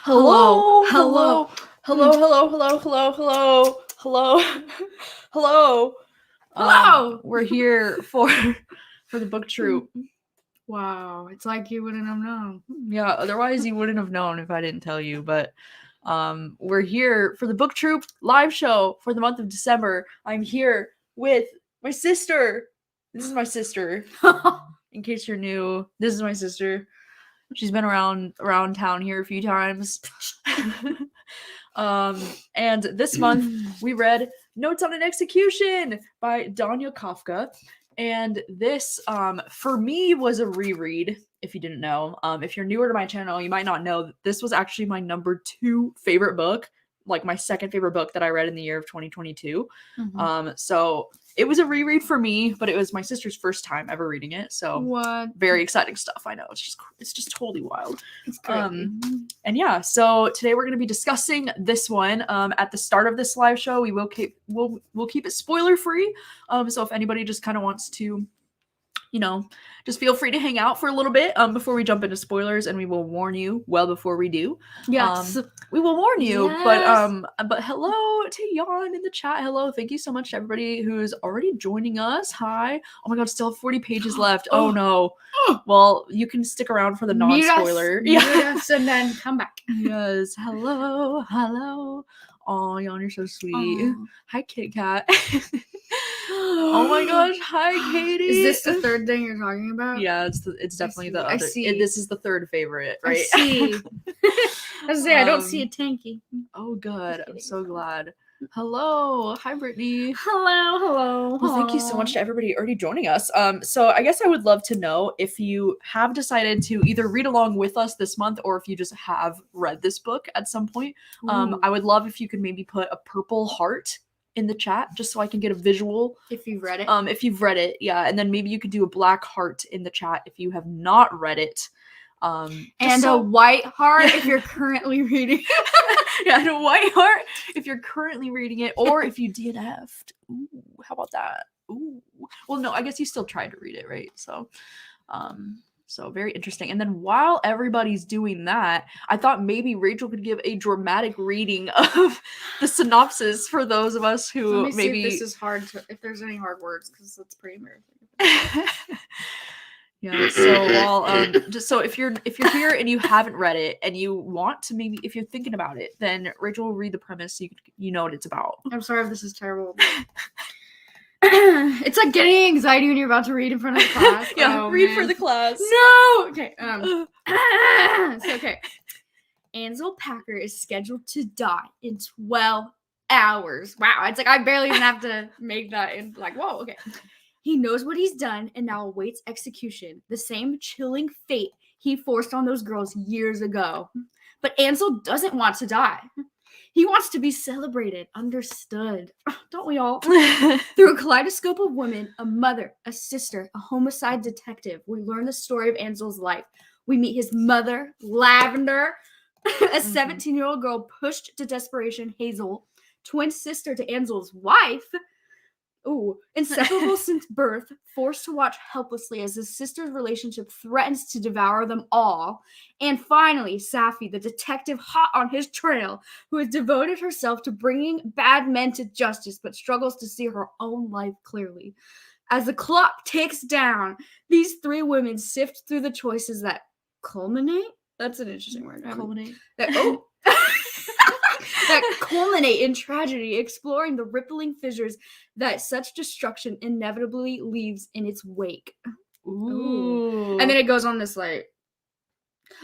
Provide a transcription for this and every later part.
Hello. Hello. Hello. Hello. Hello. Hello. Hello. Hello. Hello. Hello. We're here for the book troop. Wow, it's like you wouldn't have known. Yeah, otherwise you wouldn't have known if I didn't tell you, but we're here for the book troop live show for the month of December. I'm here with my sister. This is my sister. In case you're new, this is my sister. She's been around town here a few times. And this month we read Notes on an Execution by Danya Kafka. And this, for me, was a reread, if you didn't know. If you're newer to my channel, you might not know that this was actually my number 2 favorite book, like my second favorite book that I read in the year of 2022. So it was a reread for me, but it was my sister's first time ever reading it. So What? very exciting stuff. I know it's just totally wild. It's crazy. And yeah, so today we're going to be discussing this one. At the start of this live show, we'll keep it spoiler free. So if anybody just kind of wants to, just feel free to hang out for a little bit before we jump into spoilers, and we will warn you well before we do. Yes. We will warn you. Yes. But hello to Jan in the chat. Hello, thank you so much to everybody who's already joining us. Hi. Oh my god, still have 40 pages left. Oh no. Well, you can stick around for the non-spoiler. Mute us and then come back. Yes. Hello. Oh, Jan, you're so sweet. Hi, Kit Kat. Oh my gosh. Hi, Katie. Is this the third thing you're talking about? Yeah, it's definitely the other. I see. This is the third favorite, right? I see. I don't see a tanky. Oh, good. I'm so glad. Hello. Hi, Brittany. Hello. Well, thank you so much to everybody already joining us. So I guess I would love to know if you have decided to either read along with us this month, or if you just have read this book at some point. I would love if you could maybe put a purple heart in the chat, just so I can get a visual. If you've read it. If you've read it, yeah. And then maybe you could do a black heart in the chat if you have not read it. And a white heart if you're currently reading it. Yeah, and a white heart if you're currently reading it, or if you DNF'd. Ooh, how about that? Ooh. Well, no, I guess you still tried to read it, right? So very interesting. And then while everybody's doing that, I thought maybe Rachel could give a dramatic reading of the synopsis for those of us who Let me maybe see if this is hard if there's any hard words, because that's pretty embarrassing. Yeah, so while just so if you're here and you haven't read it and you want to, maybe if you're thinking about it, then Rachel will read the premise so you know what it's about. I'm sorry if this is terrible. It's like getting anxiety when you're about to read in front of the class. Yeah, read for the class. No. Okay. Okay. Ansel Packer is scheduled to die in 12 hours. Wow, it's like I barely even have to make that in whoa, okay. He knows what he's done and now awaits execution, the same chilling fate he forced on those girls years ago. But Ansel doesn't want to die. He wants to be celebrated, understood. Don't we all? Through a kaleidoscope of women, a mother, a sister, a homicide detective, we learn the story of Ansel's life. We meet his mother, Lavender, a 17-year-old girl pushed to desperation, Hazel, twin sister to Ansel's wife. Inseparable since birth, forced to watch helplessly as his sister's relationship threatens to devour them all. And finally, Safi, the detective hot on his trail, who has devoted herself to bringing bad men to justice but struggles to see her own life clearly. As the clock ticks down, these three women sift through the choices that culminate? That's an interesting word. Culminate. That culminate in tragedy, exploring the rippling fissures that such destruction inevitably leaves in its wake. Ooh. And then it goes on this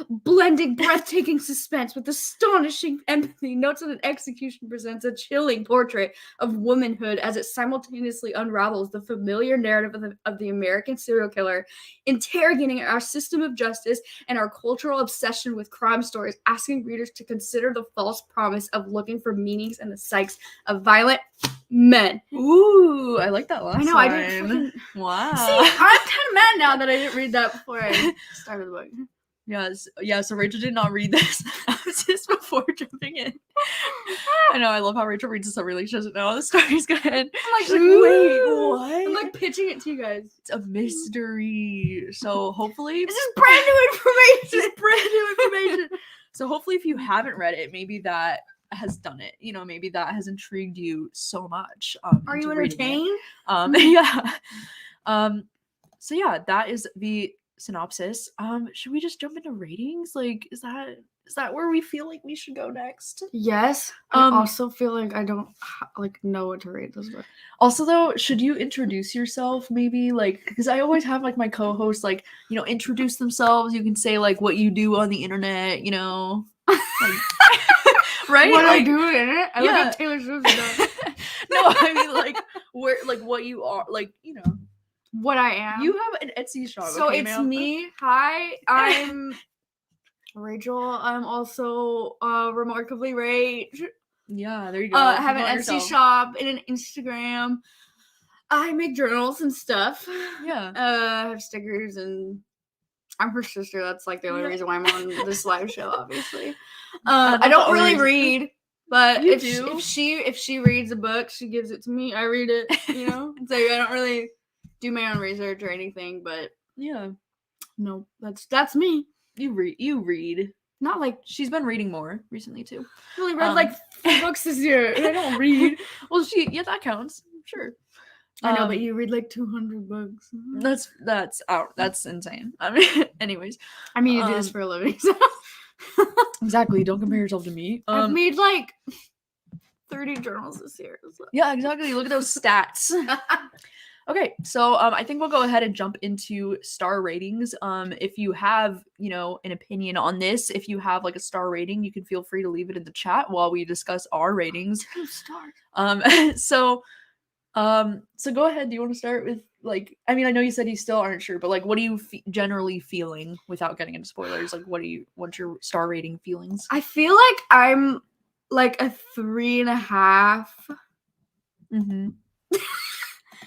blending breathtaking suspense with astonishing empathy. Notes on an Execution presents a chilling portrait of womanhood as it simultaneously unravels the familiar narrative of the American serial killer, interrogating our system of justice and our cultural obsession with crime stories, asking readers to consider the false promise of looking for meanings in the psyches of violent men. Ooh, I like that last line. I didn't Wow. See, I'm kind of mad now that I didn't read that before I started the book. Yes. Yeah, so Rachel did not read this just before jumping in. I know, I love how Rachel reads the summary like she doesn't know how the story's gonna end. I'm She's like, wait, what? I'm like pitching it to you guys. It's a mystery. So hopefully This is brand new information. this is brand new information. So hopefully if you haven't read it, maybe that has done it. You know, maybe that has intrigued you so much. Are into you reading it. entertained? Yeah. So yeah, that is the synopsis. Should we just jump into ratings? Like, is that where we feel like we should go next? Yes. I also feel like I don't know what to rate this book. Also, though, should you introduce yourself maybe? Like, because I always have like my co-hosts like, you know, introduce themselves. You can say like what you do on the internet, you know. Like, right? What like, I do in it? I look up Taylor Swift. No, I mean like where like what you are, like, you know. What I am. You have an Etsy shop. So okay, it's ma'am? me. Hi, I'm Rachel. I'm also remarkably Rach. Yeah, there you go. I have an Promote Etsy yourself. shop and an Instagram. I make journals and stuff. Yeah. I have stickers and I'm her sister. That's like the only reason why I'm on this live show, obviously. I don't really read, but You if do. if she reads a book, she gives it to me. I read it, you know. So I don't really do my own research or anything, but Yeah. no, that's me. You read. Not like She's been reading more recently too. I only read like 4 books this year. And I don't read. Well, that counts. Sure. I know, but you read like 200 books. That's insane. I mean, anyways. I mean, you do this for a living. So. Exactly. Don't compare yourself to me. I've made like 30 journals this year. So. Yeah, exactly. Look at those stats. Okay, so I think we'll go ahead and jump into star ratings. If you have, you know, an opinion on this, if you have like a star rating, you can feel free to leave it in the chat while we discuss our ratings. 2 stars. So go ahead. Do you want to start with like? I mean, I know you said you still aren't sure, but like, what are you generally feeling without getting into spoilers? Like, what's your star rating feelings? I feel like I'm like a 3.5. Mm-hmm.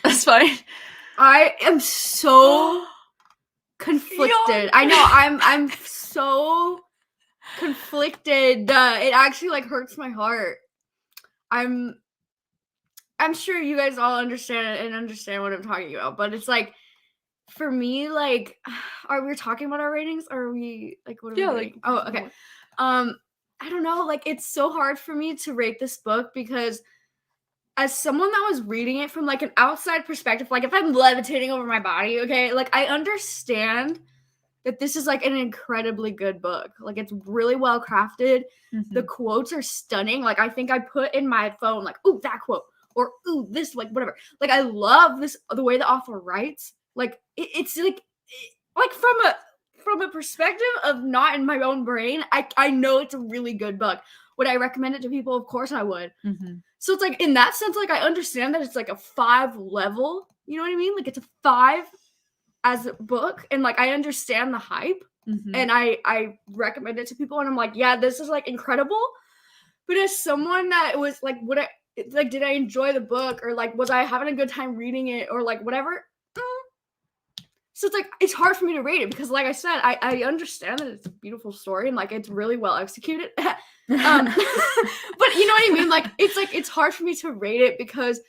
That's fine. I am so conflicted. I know I'm so conflicted. It actually like hurts my heart. I'm sure you guys all understand what I'm talking about, but it's like for me, like, are we talking about our ratings? Or are we like what are we doing? Like, oh, okay. I don't know. Like, it's so hard for me to rate this book because as someone that was reading it from like an outside perspective, like if I'm levitating over my body, okay, like I understand that this is like an incredibly good book. Like it's really well crafted. Mm-hmm. The quotes are stunning. Like I think I put in my phone like, ooh, that quote, or ooh, this, like whatever. Like I love this, the way the author writes. Like it's like from a perspective of not in my own brain, I know it's a really good book. Would I recommend it to people? Of course I would. Mm-hmm. So it's like in that sense, like I understand that it's like a 5 level. You know what I mean? Like it's a 5 as a book, and like I understand the hype, and I recommend it to people, and I'm like, yeah, this is like incredible. But as someone that was like, did I enjoy the book, or like was I having a good time reading it, or like whatever? So it's like it's hard for me to rate it because, like I said, I understand that it's a beautiful story and like it's really well executed. But you know what I mean? Like it's hard for me to rate it because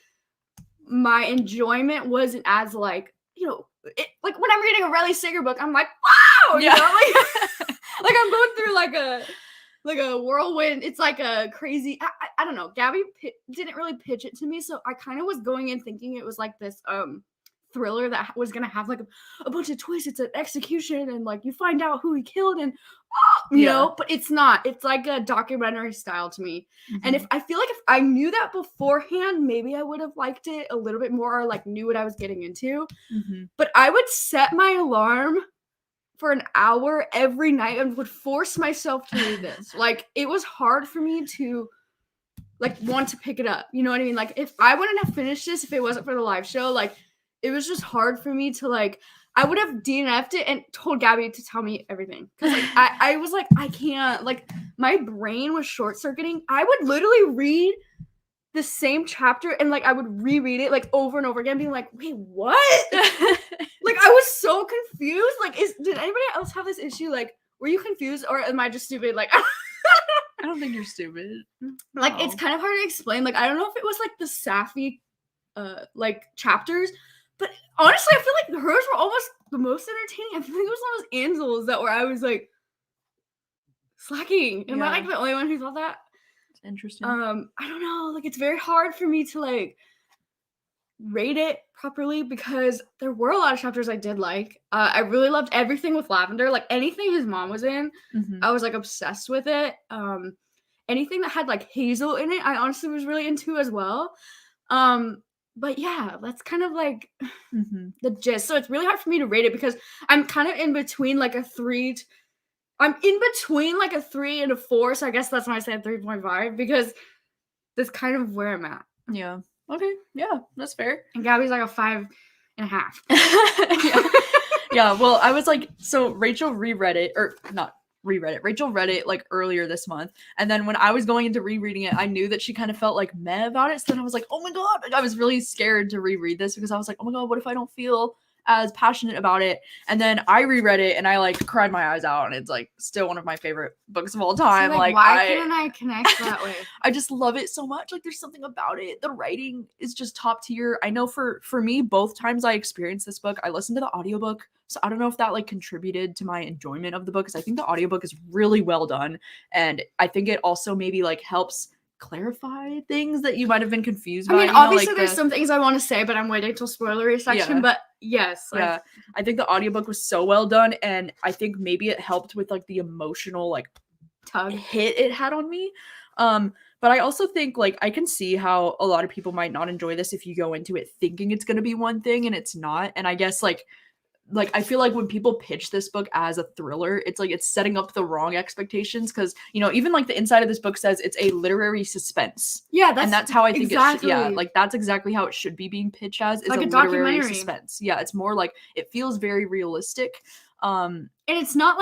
my enjoyment wasn't as like, you know, like when I'm reading a Riley Sager book, I'm like, wow, you know, like I'm going through like a whirlwind. It's like a crazy. I don't know. Gabby didn't really pitch it to me, so I kind of was going in thinking it was like this thriller that was gonna have like a bunch of twists. It's an execution and like you find out who he killed and you know, but it's not. It's like a documentary style to me. And if I feel like if I knew that beforehand, maybe I would have liked it a little bit more, or like knew what I was getting into. But I would set my alarm for an hour every night and would force myself to read this. Like it was hard for me to like want to pick it up. You know what I mean? Like if I wouldn't have finished this if it wasn't for the live show, like it was just hard for me to like, I would have DNF'd it and told Gabby to tell me everything. Cause like, I was like, I can't, like my brain was short circuiting. I would literally read the same chapter and like, I would reread it like over and over again being like, wait, what? Like I was so confused. Like did anybody else have this issue? Like were you confused or am I just stupid? Like, I don't think you're stupid. like No. it's kind of hard to explain. Like, I don't know if it was like the Sapphy, like chapters, but honestly, I feel like hers were almost the most entertaining. I feel like it was those Ansel's that where I was like slacking. Am I like the only one who thought that? It's interesting. I don't know. Like, it's very hard for me to like rate it properly because there were a lot of chapters I did like. I really loved everything with Lavender. Like anything his mom was in, I was like obsessed with it. Anything that had like Hazel in it, I honestly was really into as well. But yeah, that's kind of like the gist. So it's really hard for me to rate it because I'm kind of in between like a 3. I'm in between like a 3 and a 4. So I guess that's why I said 3.5 because that's kind of where I'm at. Yeah. Okay. Yeah, that's fair. And Gabby's like a 5.5. Yeah. Yeah. Well, I was like, so Rachel reread it, or not reread it. Rachel read it like earlier this month. And then when I was going into rereading it, I knew that she kind of felt like meh about it. So then I was like, oh my God. Like, I was really scared to reread this because I was like, oh my God, what if I don't feel as passionate about it? And then I reread it and I like cried my eyes out, and it's like still one of my favorite books of all time. So, like why couldn't I connect that way? I just love it so much. Like there's something about it. The writing is just top tier. I know for me, both times I experienced this book, I listened to the audiobook. So I don't know if that like contributed to my enjoyment of the book, because I think the audiobook is really well done. And I think it also maybe like helps clarify things that you might have been confused by. I mean, obviously there's some things I want to say, but I'm waiting till spoilery section. Yeah. But yes. Yeah. I think the audiobook was so well done, and I think maybe it helped with like the emotional like tug hit it had on me. But I also think like I can see how a lot of people might not enjoy this if you go into it thinking it's going to be one thing and it's not. And I guess like I feel like when people pitch this book as a thriller, it's like it's setting up the wrong expectations, because you know, even like the inside of this book says it's a literary suspense. Yeah, that's how I think exactly. Like that's exactly how it should be being pitched as, is like a literary suspense. Yeah, it's more like it feels very realistic. And it's not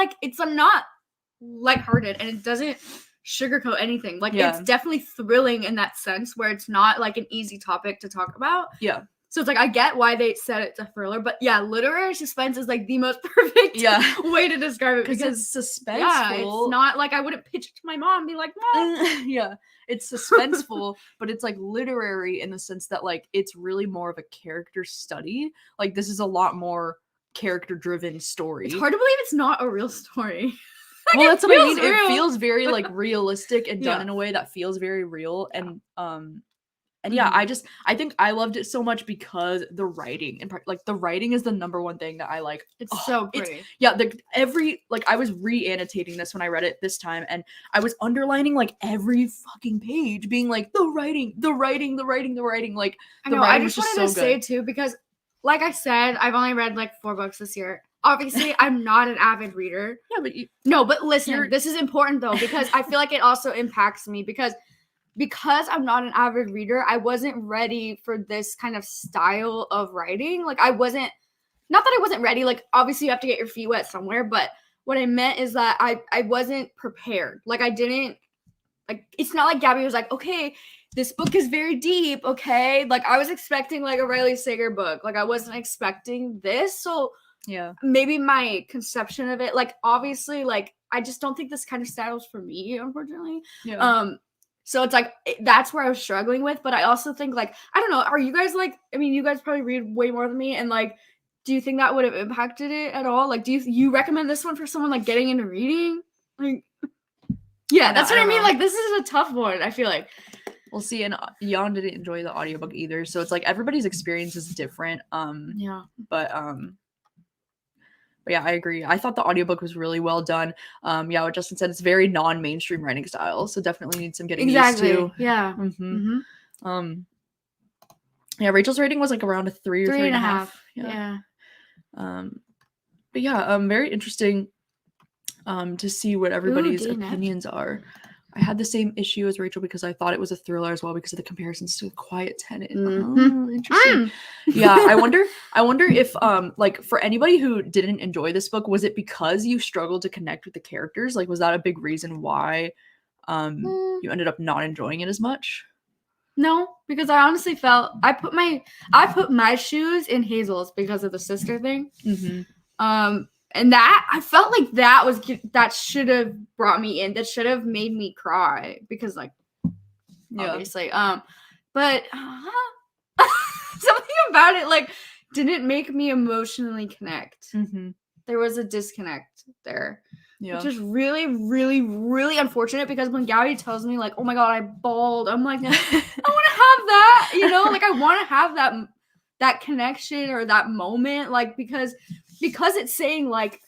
lighthearted, and it doesn't sugarcoat anything. Like it's definitely thrilling in that sense where it's not like an easy topic to talk about. Yeah. So it's like I get why they said it's a thriller, but yeah, literary suspense is like the most perfect way to describe it, because it's suspenseful. Yeah, it's not like I wouldn't pitch it to my mom and be like, Mom. Yeah, it's suspenseful, but it's like literary in the sense that like it's really more of a character study. Like this is a lot more character-driven story. It's hard to believe it's not a real story. Like, well, that's what I mean. Real. It feels very like realistic and done in a way that feels very real. And yeah, I think I loved it so much because the writing, and like the writing is the number one thing that I like. It's so pretty. I was re-annotating this when I read it this time, and I was underlining like every fucking page, being like the writing. Like I know. I just wanted to say too, because like I said, I've only read like 4 books this year. Obviously, I'm not an avid reader. Yeah, but listen, this is important though, because I feel like it also impacts me because I'm not an avid reader, I wasn't ready for this kind of style of writing. Like not that I wasn't ready, like obviously you have to get your feet wet somewhere, but what I meant is that I wasn't prepared. Like I didn't, like, it's not like Gabby was like, okay, this book is very deep, okay? Like I was expecting like a Riley Sager book. Like I wasn't expecting this. So yeah, maybe my conception of it, like obviously, like I just don't think this kind of style is for me, unfortunately. Yeah. So it's like, that's where I was struggling with. But I also think like, I don't know, are you guys like, I mean, you guys probably read way more than me. And like, do you think that would have impacted it at all? Like, do you recommend this one for someone like getting into reading? Like, yeah, that's what I mean. Like, this is a tough one, I feel like. We'll see. And Jan didn't enjoy the audiobook either. So it's like everybody's experience is different. Yeah. But yeah, I agree. I thought the audiobook was really well done. Yeah, what Justin said, it's very non-mainstream writing style, so definitely needs some getting used to. Yeah. Yeah, Rachel's rating was like around a 3 or 3.5. Yeah. But yeah, very interesting to see what everybody's opinions are. I had the same issue as Rachel because I thought it was a thriller as well because of the comparisons to Quiet Tenant. Oh, interesting. Yeah, I wonder if like for anybody who didn't enjoy this book, was it because you struggled to connect with the characters? Like, was that a big reason why you ended up not enjoying it as much? No, because I honestly felt I put my shoes in Hazel's because of the sister thing. And that, I felt like that should have brought me in. That should have made me cry because, like, obviously, but something about it, like, didn't make me emotionally connect. Mm-hmm. There was a disconnect there. Yeah. Which is really, really, really unfortunate because when Gabby tells me, like, oh my god, I bawled, I'm like, I want to have that, you know? Like, I want to have that connection or that moment, like, because it's saying, like,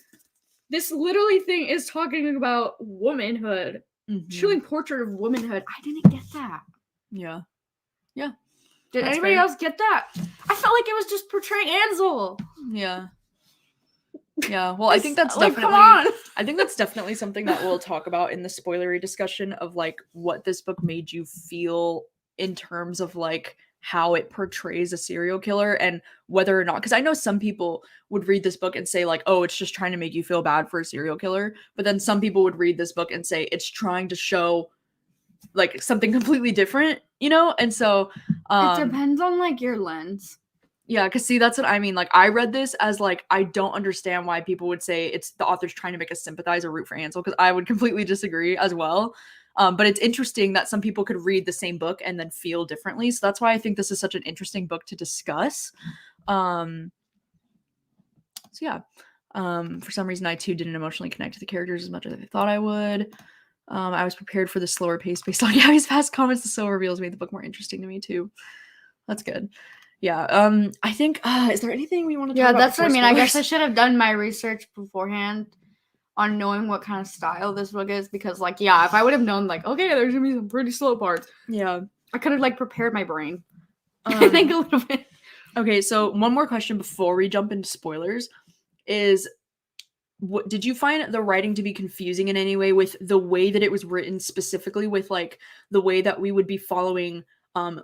this literally thing is talking about womanhood, chilling portrait of womanhood. I didn't get that. Yeah. Yeah. Did That's anybody fair. else get that? I felt like it was just portraying Ansel. Yeah. Yeah. Well, I think that's like, definitely. Come on. I think that's definitely something that we'll talk about in the spoilery discussion of like what this book made you feel in terms of like how it portrays a serial killer and whether or not, because I know some people would read this book and say like, oh, it's just trying to make you feel bad for a serial killer, but then some people would read this book and say it's trying to show like something completely different, you know? And so it depends on like your lens. Yeah, because see, that's what I mean. Like, I read this as like, I don't understand why people would say it's the author's trying to make us sympathize or root for Ansel, because I would completely disagree as well. But it's interesting that some people could read the same book and then feel differently. So that's why I think this is such an interesting book to discuss. So yeah, for some reason, I too didn't emotionally connect to the characters as much as I thought I would. I was prepared for the slower pace based on Gabby's past comments. The slow reveals made the book more interesting to me too. That's good. Yeah. I think is there anything we want to talk about? Yeah, that's what I mean. Spoilers? I guess I should have done my research beforehand on knowing what kind of style this book is because, like, yeah, if I would have known, like, okay, there's gonna be some pretty slow parts. Yeah. I could have like prepared my brain. I think a little bit. Okay, so one more question before we jump into spoilers is what did you find the writing to be confusing in any way with the way that it was written, specifically with like the way that we would be following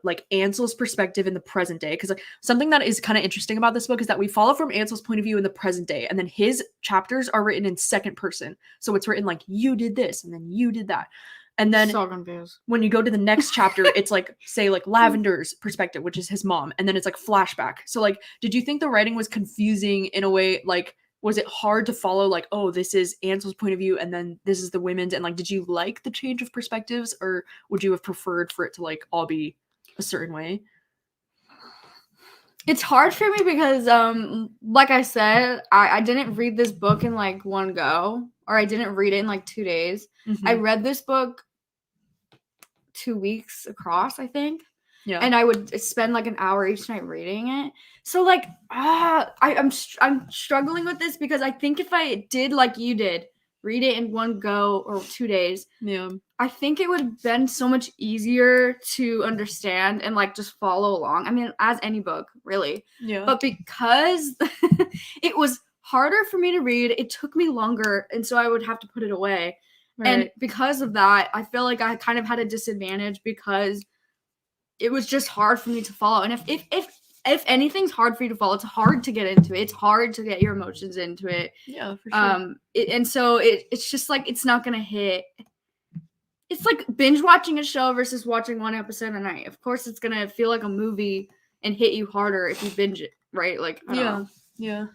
like Ansel's perspective in the present day? Because like something that is kind of interesting about this book is that we follow from Ansel's point of view in the present day, and then his chapters are written in second person, so it's written like you did this and then you did that, and then So confused. when you go to the next chapter it's like say like Lavender's perspective, which is his mom, and then it's like flashback. So like did you think the writing was confusing in a way? Like was it hard to follow, like, oh, this is Ansel's point of view and then this is the women's, and like did you like the change of perspectives, or would you have preferred for it to like all be a certain way? It's hard for me because like I said, I didn't read this book in like one go, or I didn't read it in like 2 days. Mm-hmm. I read this book 2 weeks across, I think. Yeah. And I would spend like an hour each night reading it. So like I'm struggling with this because I think if I did like you did, read it in one go or 2 days, Yeah. I think it would have been so much easier to understand and like just follow along. I mean, as any book, really. Yeah. But because it was harder for me to read, it took me longer, and so I would have to put it away. Right. And because of that, I feel like I kind of had a disadvantage because it was just hard for me to follow. And if anything's hard for you to follow, it's hard to get into it. It's hard to get your emotions into it. Yeah, for sure. And so it's just like it's not gonna hit. It's like binge watching a show versus watching one episode a night. Of course, it's gonna feel like a movie and hit you harder if you binge it, right? Like I don't know. Yeah.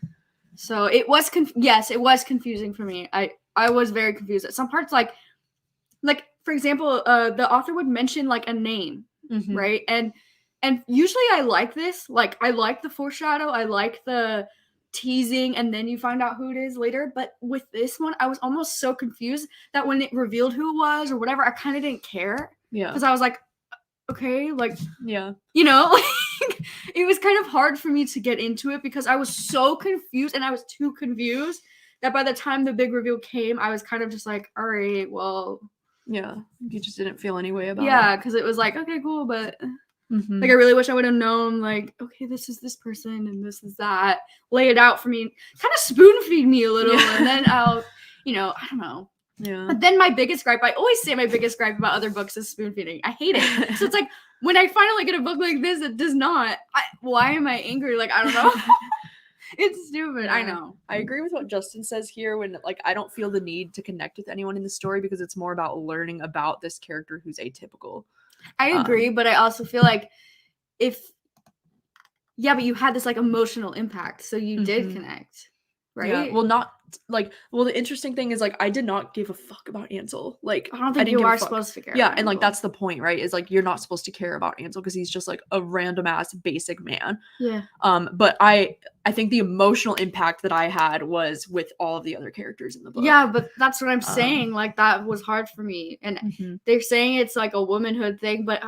So it was yes, it was confusing for me. I was very confused at some parts. Like for example, the author would mention like a name, Mm-hmm. right? And usually I like this. Like I like the foreshadow. I like the teasing, and then you find out who it is later. But with this one, I was almost so confused that when it revealed who it was or whatever, I kind of didn't care. Yeah. Because I was like, okay, like, yeah, you know, like it was kind of hard for me to get into it because I was so confused, and I was too confused that by the time the big reveal came, I was kind of just like, all right, well. Yeah, you just didn't feel any way about it. Yeah, because it was like, okay, cool, but mm-hmm. like I really wish I would have known, like, okay, this is this person and this is that. Lay it out for me, kind of spoon feed me a little, and then I'll, I don't know. Yeah. But then my biggest gripe, I always say my biggest gripe about other books is spoon feeding. I hate it. So it's like when I finally get a book like this, it does not. Why am I angry? Like I don't know. It's stupid. Yeah. I know. I agree with what Justin says here when like I don't feel the need to connect with anyone in the story because it's more about learning about this character who's atypical. I agree, but I also feel like but you had this like emotional impact, so you did connect. right? Yeah, well, not like, well, the interesting thing is like I did not give a fuck about Ansel. Like I don't I think didn't you give a are fuck. supposed to care. Yeah, about and like Ansel. that's the point, right? Is like you're not supposed to care about Ansel because he's just like a random ass basic man. Yeah. But I think the emotional impact that I had was with all of the other characters in the book. Yeah, but that's what I'm saying. Like that was hard for me, and Mhm. they're saying it's like a womanhood thing, but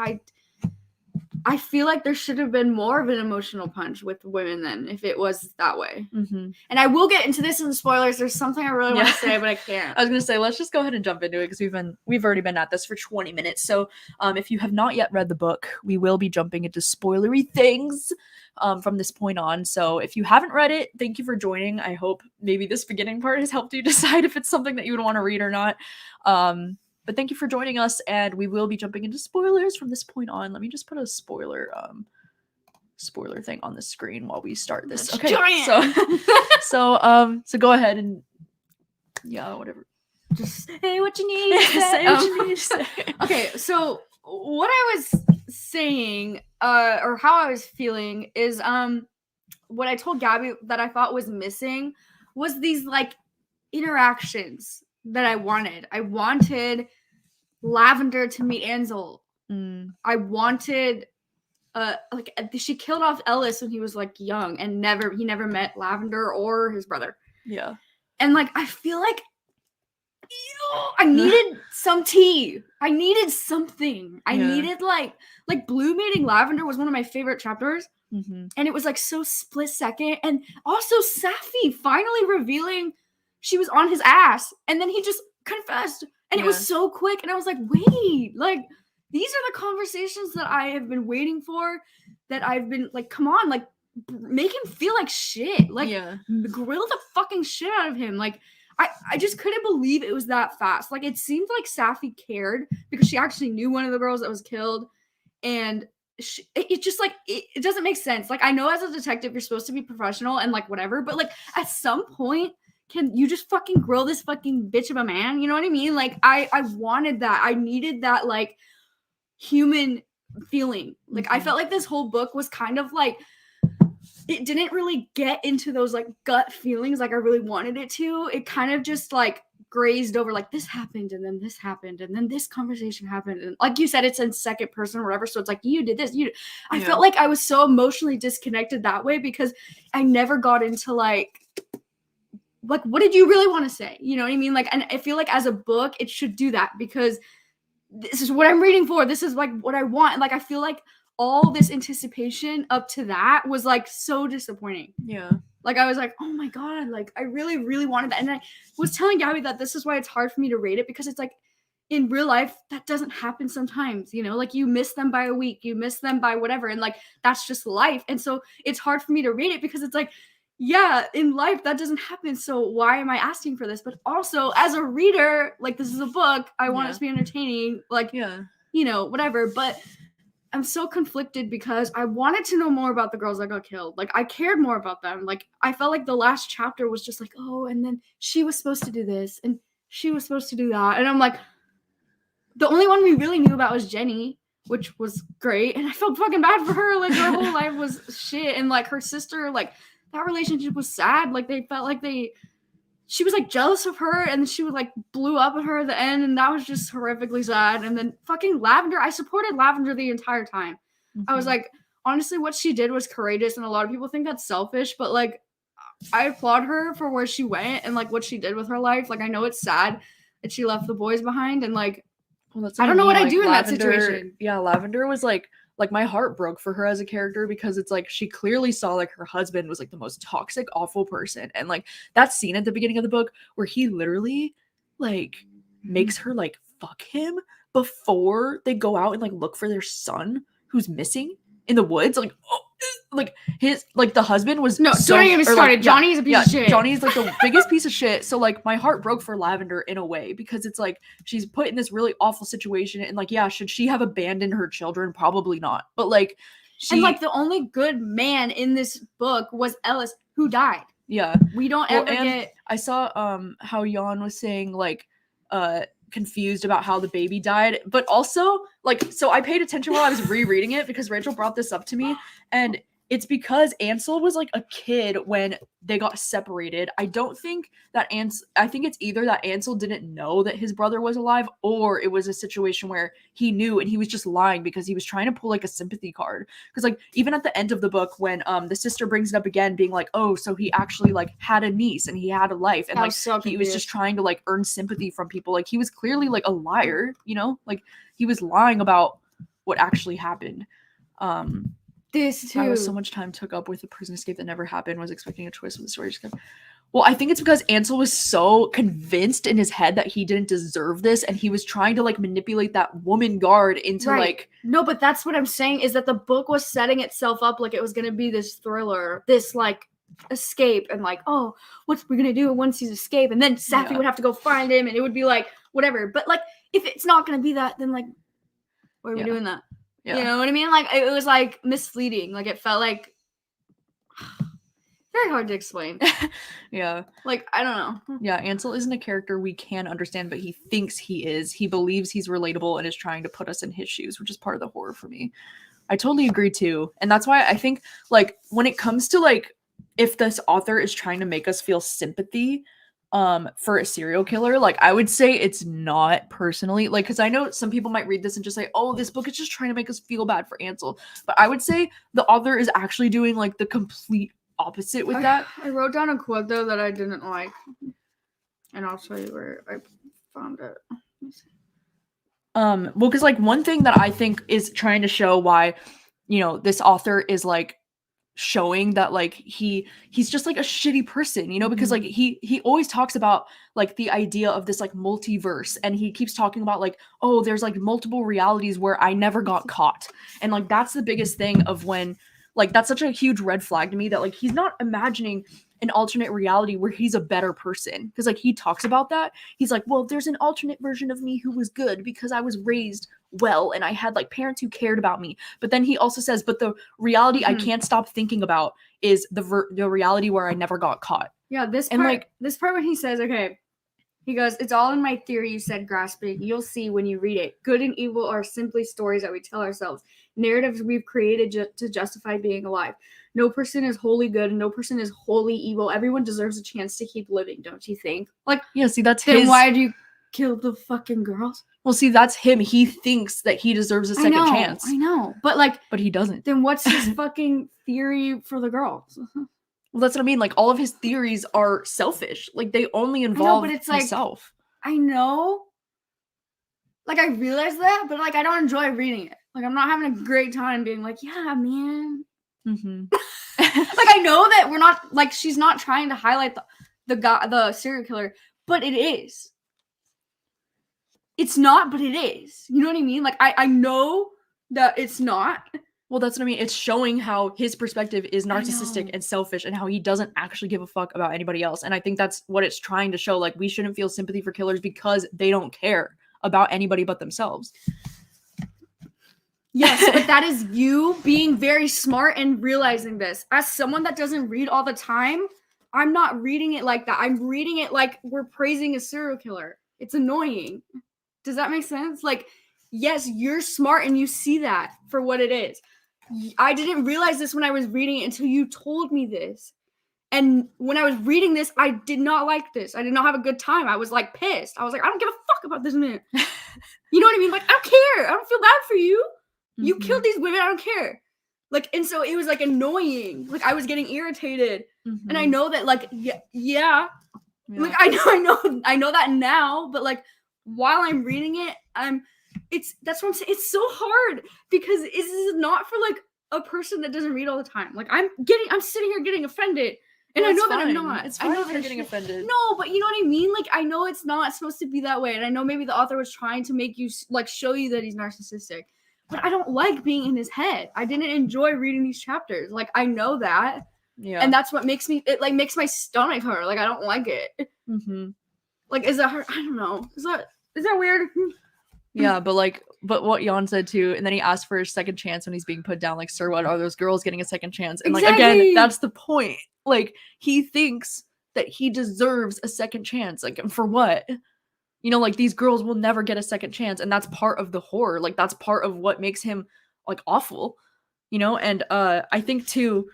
I feel like there should have been more of an emotional punch with women then if it was that way. Mhm. And I will get into this in the spoilers. There's something I really want Yeah. to say, but I can't. I was gonna say let's just go ahead and jump into it because we've already been at this for 20 minutes. So if you have not yet read the book, we will be jumping into spoilery things from this point on. So if you haven't read it, thank you for joining. I hope maybe this beginning part has helped you decide if it's something that you would want to read or not. But thank you for joining us, and we will be jumping into spoilers from this point on. Let me just put a spoiler thing on the screen while we start this. That's Okay, giant. so go ahead and whatever. Just say what you need to say. Say what you need to say. Okay, so what I was saying, or how I was feeling is, what I told Gabby that I thought was missing was these like interactions that I wanted. I wanted Lavender to meet Ansel. I wanted she killed off Ellis when he was like young and he never met Lavender or his brother. Yeah. And like I feel like I needed some tea. I needed something. I needed like Blue meeting Lavender was one of my favorite chapters. Mm-hmm. And it was like so split second. And also Safi finally revealing she was on his ass. And then he just confessed. And it was so quick. And I was like, wait, like these are the conversations that I have been waiting for, that I've been like, come on, like make him feel like shit. Like grill the fucking shit out of him. Like I just couldn't believe it was that fast. Like it seemed like Safi cared because she actually knew one of the girls that was killed. And it just like it doesn't make sense. Like I know as a detective you're supposed to be professional and like whatever, but like at some point can you just fucking grill this fucking bitch of a man? You know what I mean? Like I wanted that. I needed that like human feeling. Like I felt like this whole book was kind of like it didn't really get into those like gut feelings like I really wanted it to. It kind of just like grazed over, like this happened and then this happened and then this conversation happened, and like you said, it's in second person or whatever, so it's like you did this, I felt like I was so emotionally disconnected that way because I never got into like what did you really want to say, you know what I mean? Like, and I feel like as a book it should do that because this is what I'm reading for, this is like what I want, and like I feel like all this anticipation up to that was like so disappointing. Like I was like, oh my god, like I really, really wanted that. And I was telling Gabby that this is why it's hard for me to rate it, because it's like in real life that doesn't happen sometimes, you know, like you miss them by a week, you miss them by whatever, and like that's just life. And so it's hard for me to rate it because it's like, yeah, in life that doesn't happen, so why am I asking for this? But also as a reader, like this is a book, I want it to be entertaining, like you know, whatever. But I'm so conflicted because I wanted to know more about the girls that got killed. Like, I cared more about them. Like, I felt like the last chapter was just like, oh, and then she was supposed to do this, and she was supposed to do that. And I'm like, the only one we really knew about was Jenny, which was great. And I felt fucking bad for her. Like, her whole life was shit. And, like, her sister, like, that relationship was sad. Like, they felt like she was like jealous of her, and she would like blew up at her at the end, and that was just horrifically sad. And then fucking Lavender, I supported Lavender the entire time. I was like, honestly, what she did was courageous, and a lot of people think that's selfish, but like I applaud her for where she went and like what she did with her life. Like I know it's sad that she left the boys behind, and like I don't know what I do in that situation. Yeah, Lavender was like my heart broke for her as a character because it's like she clearly saw like her husband was like the most toxic, awful person, and like that scene at the beginning of the book where he literally like makes her like fuck him before they go out and like look for their son who's missing in the woods. Like, oh, like his like the husband was don't even get me started. Like, Johnny's a piece of shit. Johnny's like the biggest piece of shit. So like my heart broke for Lavender in a way because it's like she's put in this really awful situation, and like should she have abandoned her children? Probably not. But like and like the only good man in this book was Ellis, who died. Yeah, we don't ever get. I saw how Jan was saying like confused about how the baby died, but also like so I paid attention while I was rereading it because Rachel brought this up to me, and it's because Ansel was like a kid when they got separated. I don't think that I think it's either that Ansel didn't know that his brother was alive, or it was a situation where he knew and he was just lying because he was trying to pull like a sympathy card. Because like even at the end of the book, when the sister brings it up again, being like, oh, so he actually like had a niece and he had a life, and like he was just trying to like earn sympathy from people. Like he was clearly like a liar, you know, like he was lying about what actually happened. This too. That was so much time took up with a prison escape that never happened. Was expecting a twist with the story just kept. Well, I think it's because Ansel was so convinced in his head that he didn't deserve this, and he was trying to like manipulate that woman guard into like. No, but that's what I'm saying, is that the book was setting itself up like it was gonna be this thriller, this like escape, and like, oh, what's we gonna do once he's escaped, and then Safi would have to go find him, and it would be like whatever. But like, if it's not gonna be that, then like, why are we doing that? Yeah. You know what I mean? Like it was like misleading. Like it felt like very hard to explain. Yeah. Like I don't know. Yeah, Ansel isn't a character we can understand, but he thinks he is. He believes he's relatable and is trying to put us in his shoes, which is part of the horror for me. I totally agree too. And that's why I think like when it comes to like if this author is trying to make us feel sympathy for a serial killer, like I would say it's not personally, like because I know some people might read this and just say, oh, this book is just trying to make us feel bad for Ansel, but I would say the author is actually doing like the complete opposite with that. I wrote down a quote though that I didn't like, and I'll show you where I found it. Well, because like one thing that I think is trying to show why, you know, this author is like showing that like he's just like a shitty person, you know, because like he always talks about like the idea of this like multiverse, and he keeps talking about like, oh, there's like multiple realities where I never got caught, and like that's the biggest thing of when like that's such a huge red flag to me, that like he's not imagining an alternate reality where he's a better person, because like he talks about that. He's like, well, there's an alternate version of me who was good because I was raised well and I had like parents who cared about me. But then he also says, but the reality I can't stop thinking about is the reality where I never got caught. Yeah, this part when he says, okay, he goes, it's all in my theory you said, grasping. You'll see when you read it. Good and evil are simply stories that we tell ourselves, narratives we've created to justify being alive. No person is wholly good and no person is wholly evil. Everyone deserves a chance to keep living, don't you think? Like, yeah, see, that's then why do you kill the fucking girls? Well, see, that's him. He thinks that he deserves a second chance. I know, but he doesn't. Then what's his fucking theory for the girls? Well, that's what I mean. Like, all of his theories are selfish. Like, they only involve himself. I know. Like, I realize that, but like, I don't enjoy reading it. Like, I'm not having a great time being like, yeah, man. Mm-hmm. Like, I know that we're not, like, she's not trying to highlight the serial killer, but it is. It's not, but it is. You know what I mean? Like, I know that it's not. Well, that's what I mean. It's showing how his perspective is narcissistic and selfish, and how he doesn't actually give a fuck about anybody else. And I think that's what it's trying to show. Like, we shouldn't feel sympathy for killers because they don't care about anybody but themselves. Yes, but that is you being very smart and realizing this. As someone that doesn't read all the time, I'm not reading it like that. I'm reading it like we're praising a serial killer. It's annoying. Does that make sense? Like, yes, you're smart and you see that for what it is. I didn't realize this when I was reading it until you told me this. And when I was reading this, I did not like this. I did not have a good time. I was like pissed. I was like, I don't give a fuck about this man. You know what I mean? Like, I don't care. I don't feel bad for you. You killed these women. I don't care. Like, and so it was like annoying. Like, I was getting irritated. And I know that, like, yeah. Like, I know that now, but like, while I'm reading it, that's what I'm saying. It's so hard because this is not for like a person that doesn't read all the time. Like, I'm sitting here getting offended. And I know that I'm not. It's fine. I know that you're getting offended. No, but you know what I mean? Like, I know it's not supposed to be that way. And I know maybe the author was trying to make you, like, show you that he's narcissistic. But I don't like being in his head. I didn't enjoy reading these chapters. Like, I know that. Yeah. And that's what makes makes my stomach hurt. Like, I don't like it. Like, is that hard? I don't know. Is that weird? Yeah, but what Jan said too, and then he asked for a second chance when he's being put down. Like, sir, what are those girls getting a second chance? And like, again, that's the point. Like, he thinks that he deserves a second chance. Like, for what? You know, like, these girls will never get a second chance, and that's part of the horror. Like, that's part of what makes him like awful. you know? And I think too,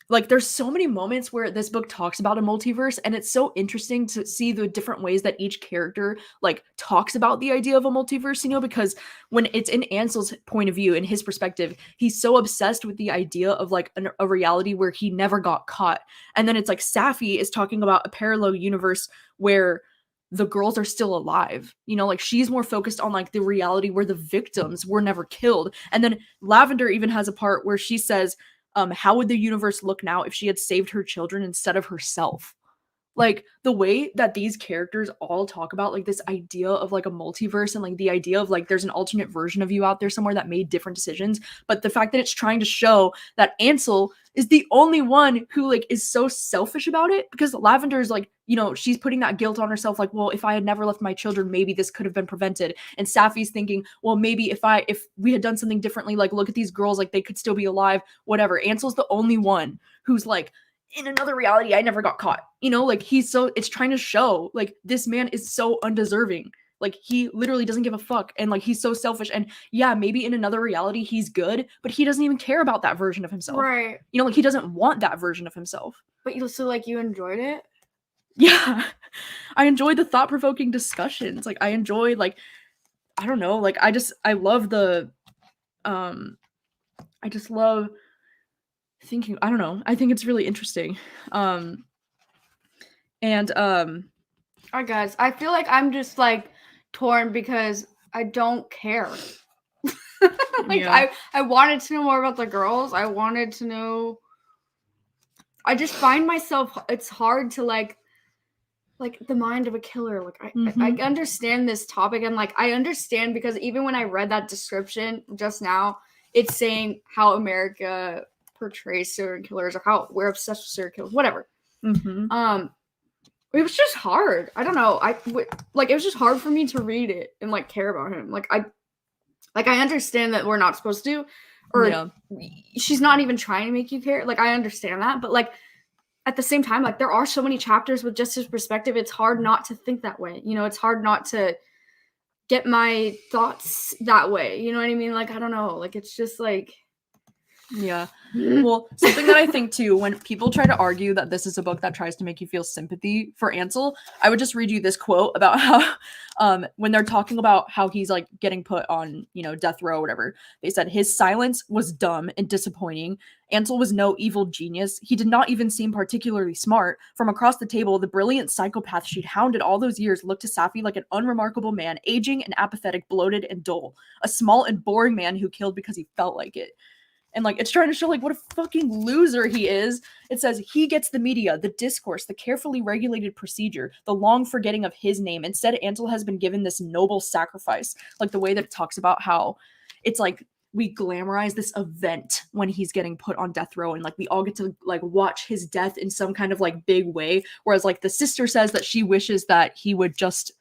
like there's so many moments where this book talks about a multiverse, and it's so interesting to see the different ways that each character like talks about the idea of a multiverse, you know, because when it's in Ansel's point of view, in his perspective, he's so obsessed with the idea of like a reality where he never got caught. And then it's like Safi is talking about a parallel universe where the girls are still alive, you know, like she's more focused on like the reality where the victims were never killed. And then Lavender even has a part where she says, how would the universe look now if she had saved her children instead of herself? Like the way that these characters all talk about like this idea of like a multiverse, and like the idea of like there's an alternate version of you out there somewhere that made different decisions, but the fact that it's trying to show that Ansel is the only one who like is so selfish about it, because Lavender is like, you know, she's putting that guilt on herself, like, well, if I had never left my children, maybe this could have been prevented. And Safi's thinking, well, maybe if we had done something differently, like look at these girls, like they could still be alive, whatever. Ansel's the only one who's like, in another reality, I never got caught. You know, like it's trying to show like this man is so undeserving. Like he literally doesn't give a fuck, and like he's so selfish. And yeah, maybe in another reality he's good, but he doesn't even care about that version of himself. Right. You know, like he doesn't want that version of himself. But you enjoyed it? Yeah. I enjoy the thought-provoking discussions. Like I enjoy like, I don't know, like I love the I just love thinking, I don't know. I think it's really interesting. And Alright, guys. I feel like I'm just like torn because I don't care. Like yeah. I wanted to know more about the girls. I wanted to know. I just find myself. It's hard to like the mind of a killer. Like I understand this topic, and like I understand because even when I read that description just now, it's saying how America portrays serial killers or how we're obsessed with serial killers, whatever. It was just hard. I don't know. Like it was just hard for me to read it and like care about him. Like I understand that we're not supposed to, or she's not even trying to make you care. Like I understand that, but like at the same time, like there are so many chapters with just his perspective. It's hard not to think that way. You know, it's hard not to get my thoughts that way. You know what I mean? Like I don't know. Like it's just like. Yeah. Well, something that I think too, when people try to argue that this is a book that tries to make you feel sympathy for Ansel, I would just read you this quote about how when they're talking about how he's like getting put on, you know, death row or whatever, they said his silence was dumb and disappointing. Ansel was no evil genius. He did not even seem particularly smart. From across the table, the brilliant psychopath she'd hounded all those years looked to Safi like an unremarkable man, aging and apathetic, bloated and dull. A small and boring man who killed because he felt like it. And like it's trying to show like what a fucking loser he is. It says he gets the media, the discourse, the carefully regulated procedure, the long forgetting of his name. Instead, Ansel has been given this noble sacrifice. Like the way that it talks about how it's like we glamorize this event when he's getting put on death row, and like we all get to like watch his death in some kind of like big way. Whereas like the sister says that she wishes that he would just,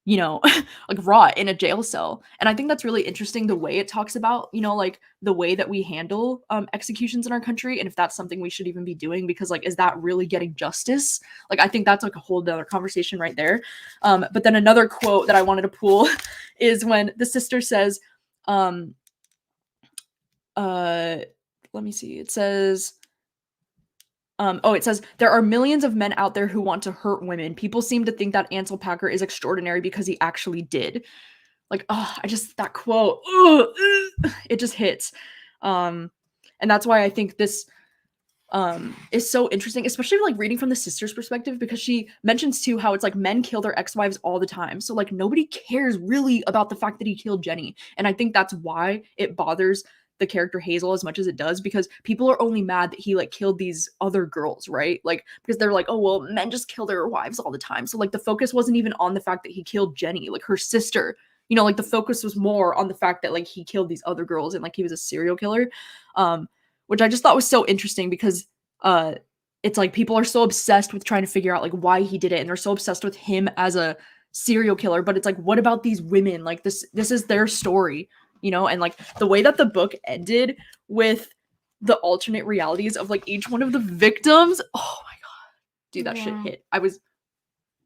you know, like rot in a jail cell. And I think that's really interesting, the way it talks about, you know, like the way that we handle executions in our country, and if that's something we should even be doing, because like, is that really getting justice? Like, I think that's like a whole other conversation right there. But then another quote that I wanted to pull is when the sister says, let me see, it says, it says, there are millions of men out there who want to hurt women. People seem to think that Ansel Packer is extraordinary because he actually did. Like, oh, that quote, it just hits. And that's why I think this is so interesting, especially like reading from the sister's perspective, because she mentions too how it's like men kill their ex-wives all the time. So like nobody cares really about the fact that he killed Jenny. And I think that's why it bothers the character Hazel as much as it does, because people are only mad that he like killed these other girls, right? Like because they're like, oh well, men just kill their wives all the time. So like the focus wasn't even on the fact that he killed Jenny, like her sister. You know, like the focus was more on the fact that like he killed these other girls and like he was a serial killer, which I just thought was so interesting, because it's like people are so obsessed with trying to figure out like why he did it, and they're so obsessed with him as a serial killer. But it's like, what about these women? Like this is their story. You know, and like the way that the book ended with the alternate realities of like each one of the victims. Oh my god, dude, that shit hit.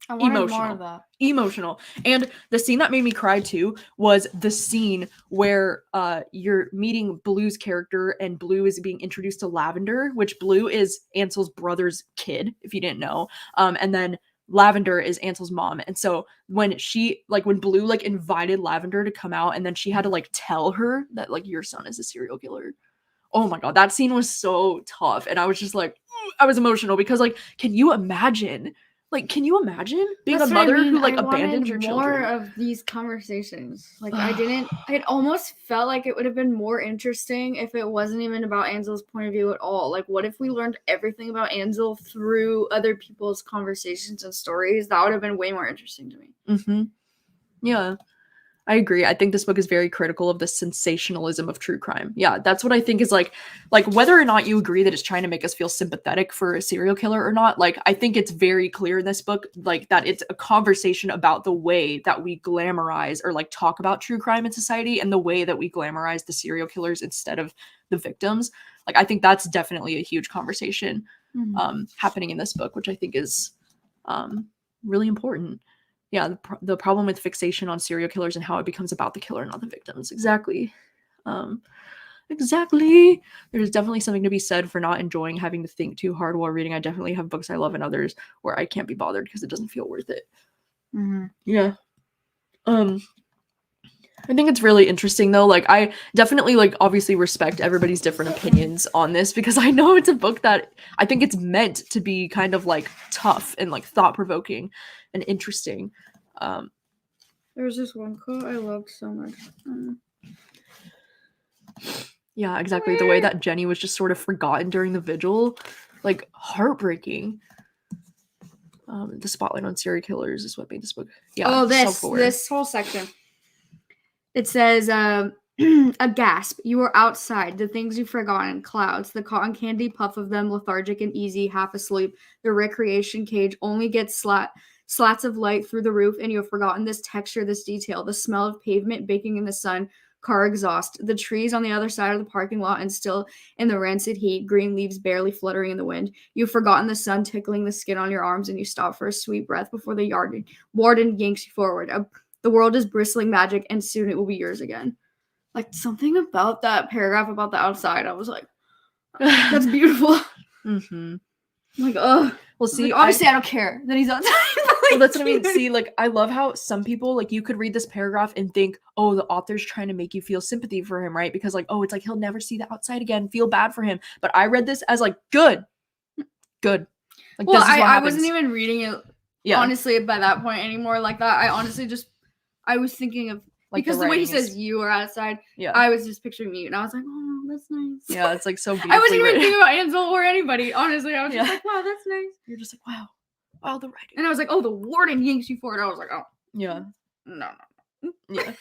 I wanted Emotional. more of that. Emotional. And the scene that made me cry too was the scene where you're meeting Blue's character and Blue is being introduced to Lavender, which Blue is Ansel's brother's kid, if you didn't know. And then Lavender is Ansel's mom. And so when Blue like invited Lavender to come out and then she had to like tell her that like your son is a serial killer. Oh my god, that scene was so tough. And I was just like, I was emotional because like, can you imagine being That's a what I mother mean. who like I abandons your wanted more children? of these conversations. Like I didn't. It almost felt like it would have been more interesting if it wasn't even about Ansel's point of view at all. Like, what if we learned everything about Ansel through other people's conversations and stories? That would have been way more interesting to me. Mm-hmm. Yeah. I agree. I think this book is very critical of the sensationalism of true crime. Yeah, that's what I think is like whether or not you agree that it's trying to make us feel sympathetic for a serial killer or not, like I think it's very clear in this book like that it's a conversation about the way that we glamorize or like talk about true crime in society and the way that we glamorize the serial killers instead of the victims. Like I think that's definitely a huge conversation happening in this book, which I think is really important. Yeah, the problem with fixation on serial killers and how it becomes about the killer, not the victims. Exactly. Exactly. There's definitely something to be said for not enjoying having to think too hard while reading. I definitely have books I love and others where I can't be bothered because it doesn't feel worth it. Yeah. I think it's really interesting though. Like I definitely like obviously respect everybody's different opinions on this because I know it's a book that I think it's meant to be kind of like tough and like thought-provoking and interesting. There's this one quote I loved so much. Yeah, exactly. The way that Jenny was just sort of forgotten during the vigil, like heartbreaking. The spotlight on serial killers is what made this book. Yeah. Oh, self-aware. this whole section. It says, a gasp. You were outside. The things you've forgotten. Clouds. The cotton candy puff of them, lethargic and easy, half asleep. The recreation cage only gets slats of light through the roof, and you have forgotten this texture, this detail. The smell of pavement baking in the sun. Car exhaust. The trees on the other side of the parking lot and still in the rancid heat. Green leaves barely fluttering in the wind. You've forgotten the sun tickling the skin on your arms, and you stop for a sweet breath before the warden yanks you forward. The world is bristling magic, and soon it will be yours again. Like, something about that paragraph about the outside, I was like, that's beautiful. Mm-hmm. Like, oh. Well, see, like, obviously I don't care that he's outside. Well, that's what I mean. See, like, I love how some people, like, you could read this paragraph and think, oh, the author's trying to make you feel sympathy for him, right? Because, like, oh, it's like he'll never see the outside again, feel bad for him. But I read this as, like, good. Like, well, this is what I happens. wasn't even reading it, honestly, by that point anymore like that. I honestly just, I was thinking of, like, because the way he says you are outside, I was just picturing you, and I was like, oh, that's nice. Yeah, it's, like, so beautiful. I wasn't even thinking about Ansel or anybody, honestly. I was just like, wow, that's nice. You're just like, wow. Wow, the writing. And I was like, oh, the warden yanks you forward. I was like, oh. Yeah. No. Yeah.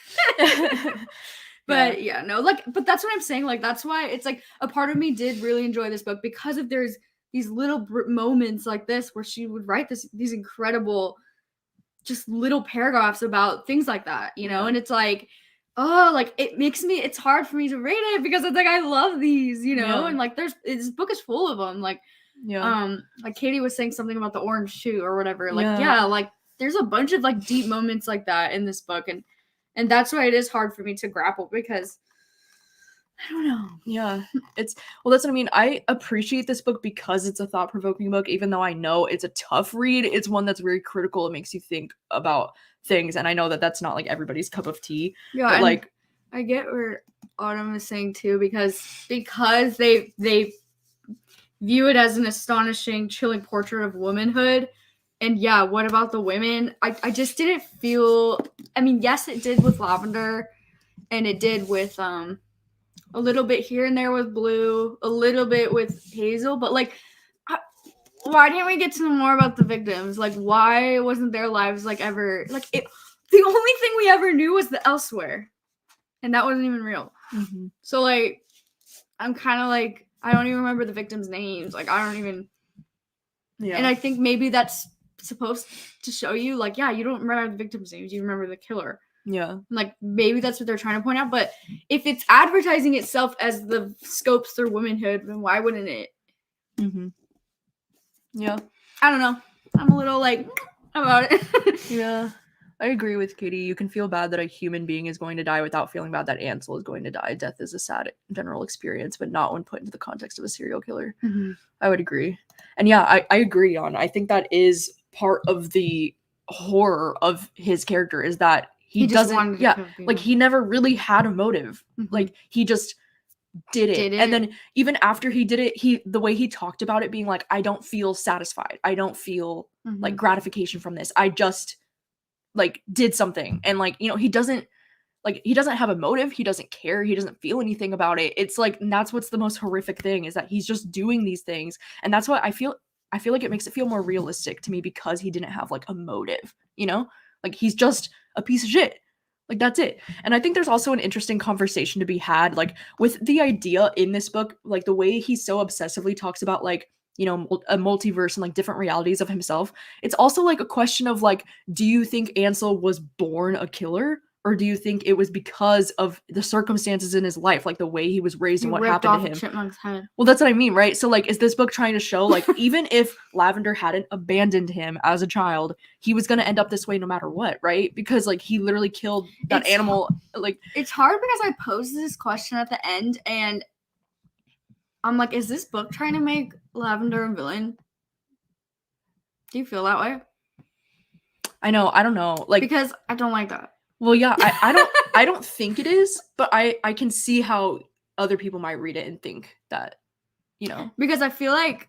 But yeah, no, like, but that's what I'm saying. Like, that's why it's like a part of me did really enjoy this book because if there's these little moments like this where she would write these incredible, just little paragraphs about things like that, you know, and it's like, oh, like it's hard for me to read it because it's like I love these, you know, and like this book is full of them, like. Like Katie was saying something about the orange shoe or whatever. Like, like there's a bunch of like deep moments like that in this book, and that's why it is hard for me to grapple because I don't know. Yeah, that's what I mean. I appreciate this book because it's a thought-provoking book, even though I know it's a tough read. It's one that's very critical. It makes you think about things, and I know that that's not like everybody's cup of tea. Yeah, but like I get where Autumn is saying too because they view it as an astonishing, chilling portrait of womanhood. And yeah, what about the women? I just didn't feel. I mean, yes, it did with Lavender, and it did with a little bit here and there with Blue, a little bit with Hazel, but like, why didn't we get to know more about the victims? Like, why wasn't their lives like ever like it? The only thing we ever knew was the elsewhere, and that wasn't even real. Mm-hmm. So like, I'm kind of like. I don't even remember the victims' names. Like, I don't even. Yeah. And I think maybe that's supposed to show you, like, yeah, you don't remember the victims' names. You remember the killer. Yeah. Like, maybe that's what they're trying to point out. But if it's advertising itself as the scopes through womanhood, then why wouldn't it? Mm-hmm. Yeah. I don't know. I'm a little like, about it. Yeah, I agree with Katie. You can feel bad that a human being is going to die without feeling bad that Ansel is going to die. Death is a sad general experience, but not when put into the context of a serial killer. I would agree. And yeah, I agree on. I think that is part of the horror of his character is that he just doesn't, wanted to yeah, kill like people. he never really had a motive. Like he just did it. And then even after he did it, the way he talked about it being like, I don't feel satisfied. I don't feel like gratification from this. I just like did something. And like, you know, he doesn't have a motive. He doesn't care. He doesn't feel anything about it. It's like, and that's what's the most horrific thing is that he's just doing these things. And that's what I feel like it makes it feel more realistic to me because he didn't have like a motive, you know? Like he's just a piece of shit. Like that's it. And I think there's also an interesting conversation to be had like with the idea in this book, like the way he so obsessively talks about like, you know, a multiverse and like different realities of himself. It's also like a question of like, do you think Ansel was born a killer? Or do you think it was because of the circumstances in his life, like the way he was raised and what happened to him? Chipmunk's head. Well, that's what I mean, right? So, like, is this book trying to show, like, even if Lavender hadn't abandoned him as a child, he was going to end up this way no matter what, right? Because, like, he literally killed that animal. Like, it's hard because I posed this question at the end, and I'm like, is this book trying to make Lavender a villain? Do you feel that way? I know, I don't know. Like, because I don't like that. Well, yeah, I don't think it is, but I can see how other people might read it and think that, you know. Because I feel like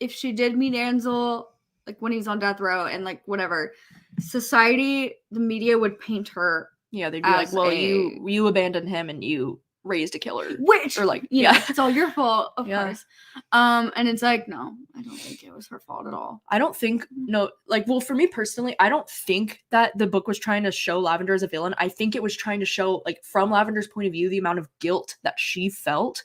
if she did meet Ansel, like when he's on death row and like whatever, society, the media would paint her. Yeah, they'd be like, well, you abandoned him and you raised a killer. Which, or like, yeah, it's all your fault, of course. And it's like, no, I don't think it was her fault at all. I don't think, no, like, well, for me personally, I don't think that the book was trying to show Lavender as a villain. I think it was trying to show, like, from Lavender's point of view, the amount of guilt that she felt.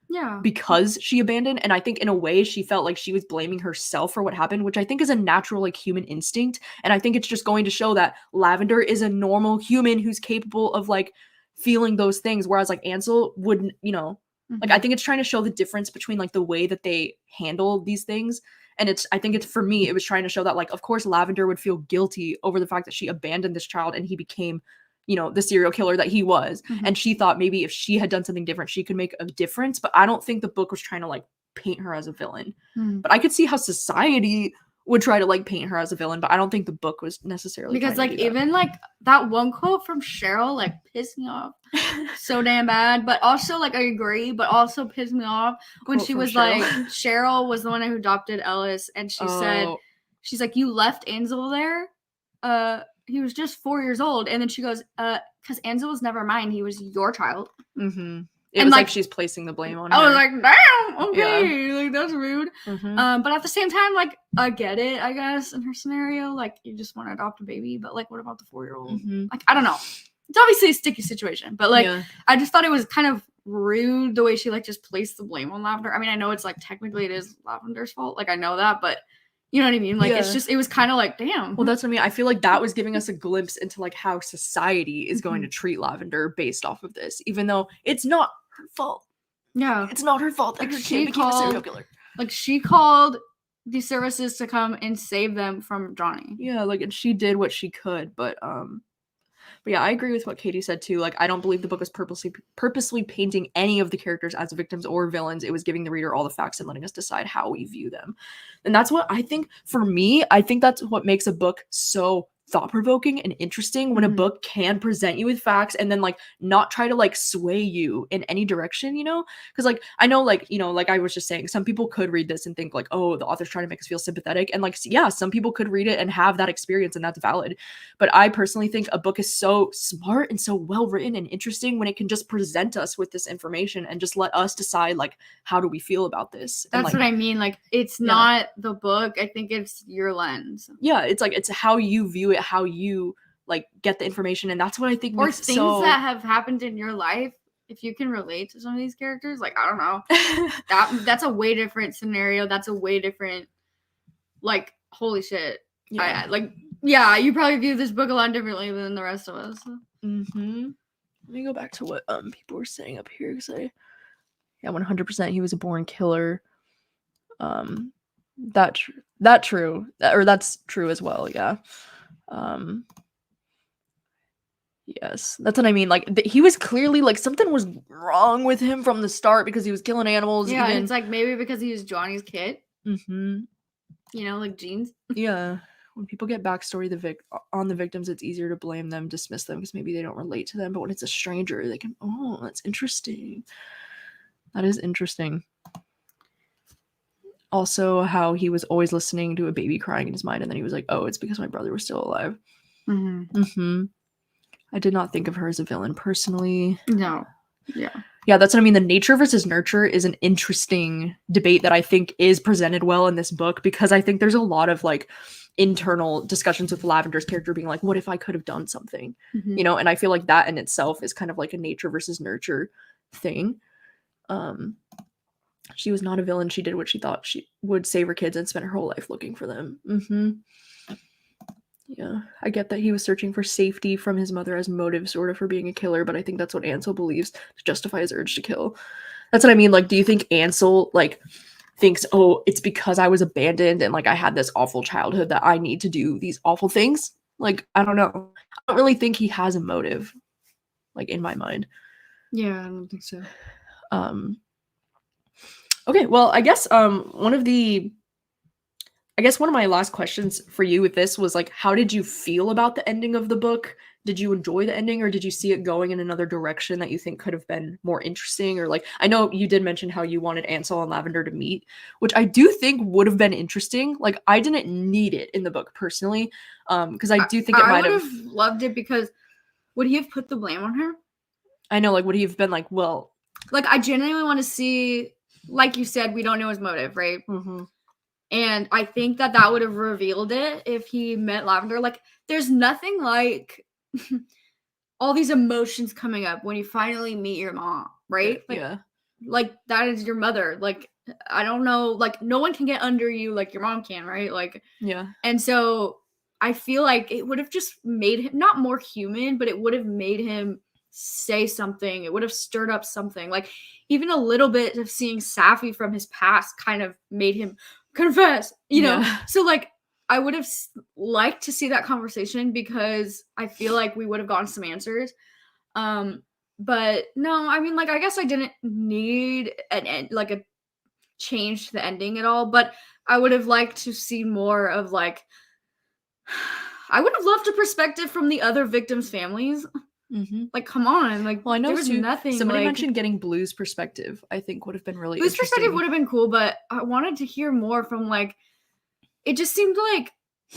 Yeah. Because she abandoned. And I think in a way she felt like she was blaming herself for what happened, which I think is a natural, like, human instinct. And I think it's just going to show that Lavender is a normal human who's capable of, like, feeling those things. Whereas, like, Ansel wouldn't, you know, like, I think it's trying to show the difference between, like, the way that they handle these things. And I think it's, for me, it was trying to show that, like, of course, Lavender would feel guilty over the fact that she abandoned this child and he became, you know, the serial killer that he was. And she thought maybe if she had done something different, she could make a difference. But I don't think the book was trying to, like, paint her as a villain. But I could see how society would try to, like, paint her as a villain, but I don't think the book was necessarily because, like, even like that one quote from Cheryl, like, pissed me off so damn bad. But also, like, I agree, but also pissed me off when she was like, Cheryl was the one who adopted Ellis, and she said, she's like, you left Ansel there? He was just 4 years old. And then she goes, because Ansel was never mine. He was your child. It was like she's placing the blame on her. I was like, damn, okay, like that's rude. But at the same time, like, I get it, I guess, in her scenario. Like, you just want to adopt a baby, but like, what about the 4-year-old? Like, I don't know. It's obviously a sticky situation, but like, I just thought it was kind of rude the way she like just placed the blame on Lavender. I mean, I know it's like technically it is Lavender's fault. Like, I know that, but you know what I mean? Like, it's just, it was kind of like, damn. Well, that's what I mean. I feel like that was giving us a glimpse into like how society is going to treat Lavender based off of this, even though it's not her fault. Yeah. It's not her fault that her kid became a serial killer. Like, she called the services to come and save them from Johnny. Yeah, like, and she did what she could, but yeah, I agree with what Katie said too. Like, I don't believe the book was purposely painting any of the characters as victims or villains. It was giving the reader all the facts and letting us decide how we view them. And that's what I think, for me, I think that's what makes a book so thought-provoking and interesting, when a book can present you with facts and then like not try to like sway you in any direction, you know? Because like I know, like, you know, like I was just saying, some people could read this and think like, oh, the author's trying to make us feel sympathetic, and like, yeah, some people could read it and have that experience, and that's valid. But I personally think a book is so smart and so well written and interesting when it can just present us with this information and just let us decide like, how do we feel about this? That's like, what I mean. Like, it's not the book. I think it's your lens. Yeah, it's like, it's how you view it, how you like get the information, and that's what I think makes things that have happened in your life. If you can relate to some of these characters, like, I don't know, that's a way different scenario. That's a way different, like, holy shit. Yeah, you probably view this book a lot differently than the rest of us. Let me go back to what people were saying up here, because 100% he was a born killer. That's true. That's true as well, yeah. Um yes. That's what I mean. Like he was clearly like something was wrong with him from the start because he was killing animals Yeah, and even. it's like maybe because he was Johnny's kid, Mhm. like genes. Yeah. When people get backstory on the victims, it's easier to blame them, dismiss them because maybe they don't relate to them. But when it's a stranger, they can, oh, that's interesting. That is interesting. Also, how he was always listening to a baby crying in his mind, and then he was like, oh, it's because my brother was still alive. Mm-hmm. I did not think of her as a villain personally. No. Yeah, that's what I mean. The nature versus nurture is an interesting debate that I think is presented well in this book because I think there's a lot of like internal discussions with Lavender's character being like, what if I could have done something? Mm-hmm. And I feel like that in itself is kind of like a nature versus nurture thing. She was not a villain. She did what she thought she would save her kids and spent her whole life looking for them. Yeah, I get that he was searching for safety from his mother as motive sort of for being a killer, but I think that's what Ansel believes to justify his urge to kill. That's what I mean. Like, do you think Ansel like thinks, oh, it's because I was abandoned and like I had this awful childhood that I need to do these awful things? Like, I don't know. I don't really think he has a motive, like in my mind. Yeah, I don't think so. Okay, well, I guess one of my last questions for you with this was like, how did you feel about the ending of the book? Did you enjoy the ending or did you see it going in another direction that you think could have been more interesting? Or like, I know you did mention how you wanted Ansel and Lavender to meet, which I do think would have been interesting. Like, I didn't need it in the book personally, because I do think it might have loved it because would he have put the blame on her? I know, like, would he have been like, well, like I genuinely want to see, like you said, we don't know his motive, right? Mm-hmm. And I think that would have revealed it if he met Lavender. Like, there's nothing like all these emotions coming up when you finally meet your mom, right? Like, yeah. Like, that is your mother. Like, I don't know. Like, no one can get under you like your mom can, right? Like, yeah. And so I feel like it would have just made him not more human, but it would have made him say something. It would have stirred up something. Like, even a little bit of seeing Safi from his past kind of made him confess, know? So, like, I would have liked to see that conversation because I feel like we would have gotten some answers. But no, I mean, like, I guess I didn't need a change to the ending at all, but I would have liked to see more of like, I would have loved a perspective from the other victims' families. Mm-hmm. Like, come on, like, well, I know there was nothing. Somebody like, mentioned getting Blue's perspective. I think would have been really Blue's interesting. perspective would have been cool, but I wanted to hear more from like. It just seemed like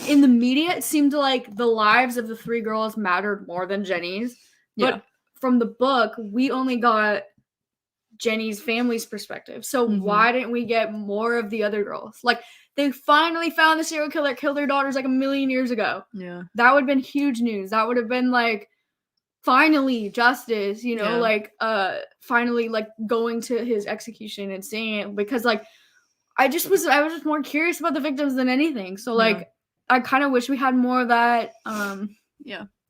in the media, it seemed like the lives of the three girls mattered more than Jenny's. But from the book, we only got Jenny's family's perspective. So why didn't we get more of the other girls? Like, they finally found the serial killer that killed their daughters like 1,000,000 years ago. Yeah. That would have been huge news. That would have been like, finally justice, like finally like going to his execution and seeing it, because like I was just more curious about the victims than anything. So like I kind of wish we had more of that. But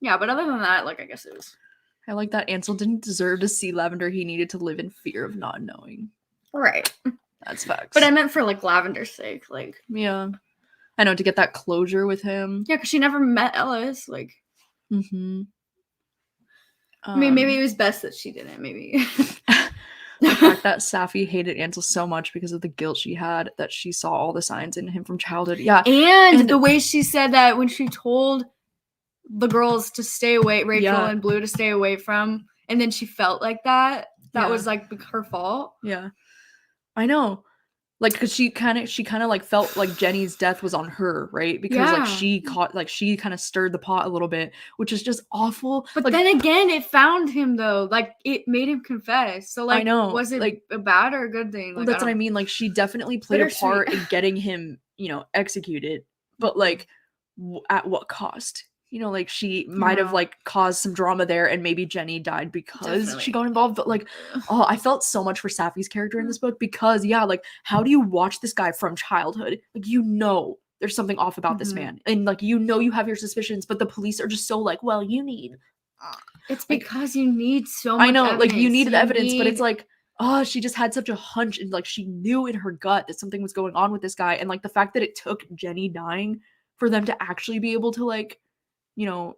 other than that, like, I guess it was. I like that Ansel didn't deserve to see Lavender. He needed to live in fear of not knowing. Right. That's facts. But I meant for like Lavender's sake, like. Yeah. I know, to get that closure with him. Yeah, because she never met Ellis, like. Mm-hmm. I mean, maybe it was best that she didn't. Maybe. The fact that Safi hated Ansel so much because of the guilt she had, that she saw all the signs in him from childhood. Yeah. And the way she said that when she told the girls to stay away, Rachel and Blue to stay away from, and then she felt like that was like her fault. Yeah. I know. Like, because she kind of like felt like Jenny's death was on her, right? Because like she kind of stirred the pot a little bit, which is just awful. But like, then again, it found him though. Like, it made him confess. So like, I know, was it like a bad or a good thing? Like, that's what I mean. Like, she definitely played a part in getting him, executed. But like, at what cost? Like, she might have like caused some drama there, and maybe Jenny died because she got involved. But like, I felt so much for Safi's character in this book because like, how do you watch this guy from childhood? Like, there's something off about this man, and like, you have your suspicions, but the police are just so like, well, you need. It's because you need so much. I know, evidence. like, you need the evidence, but it's like, she just had such a hunch, and like she knew in her gut that something was going on with this guy, and like the fact that it took Jenny dying for them to actually be able to like, you know,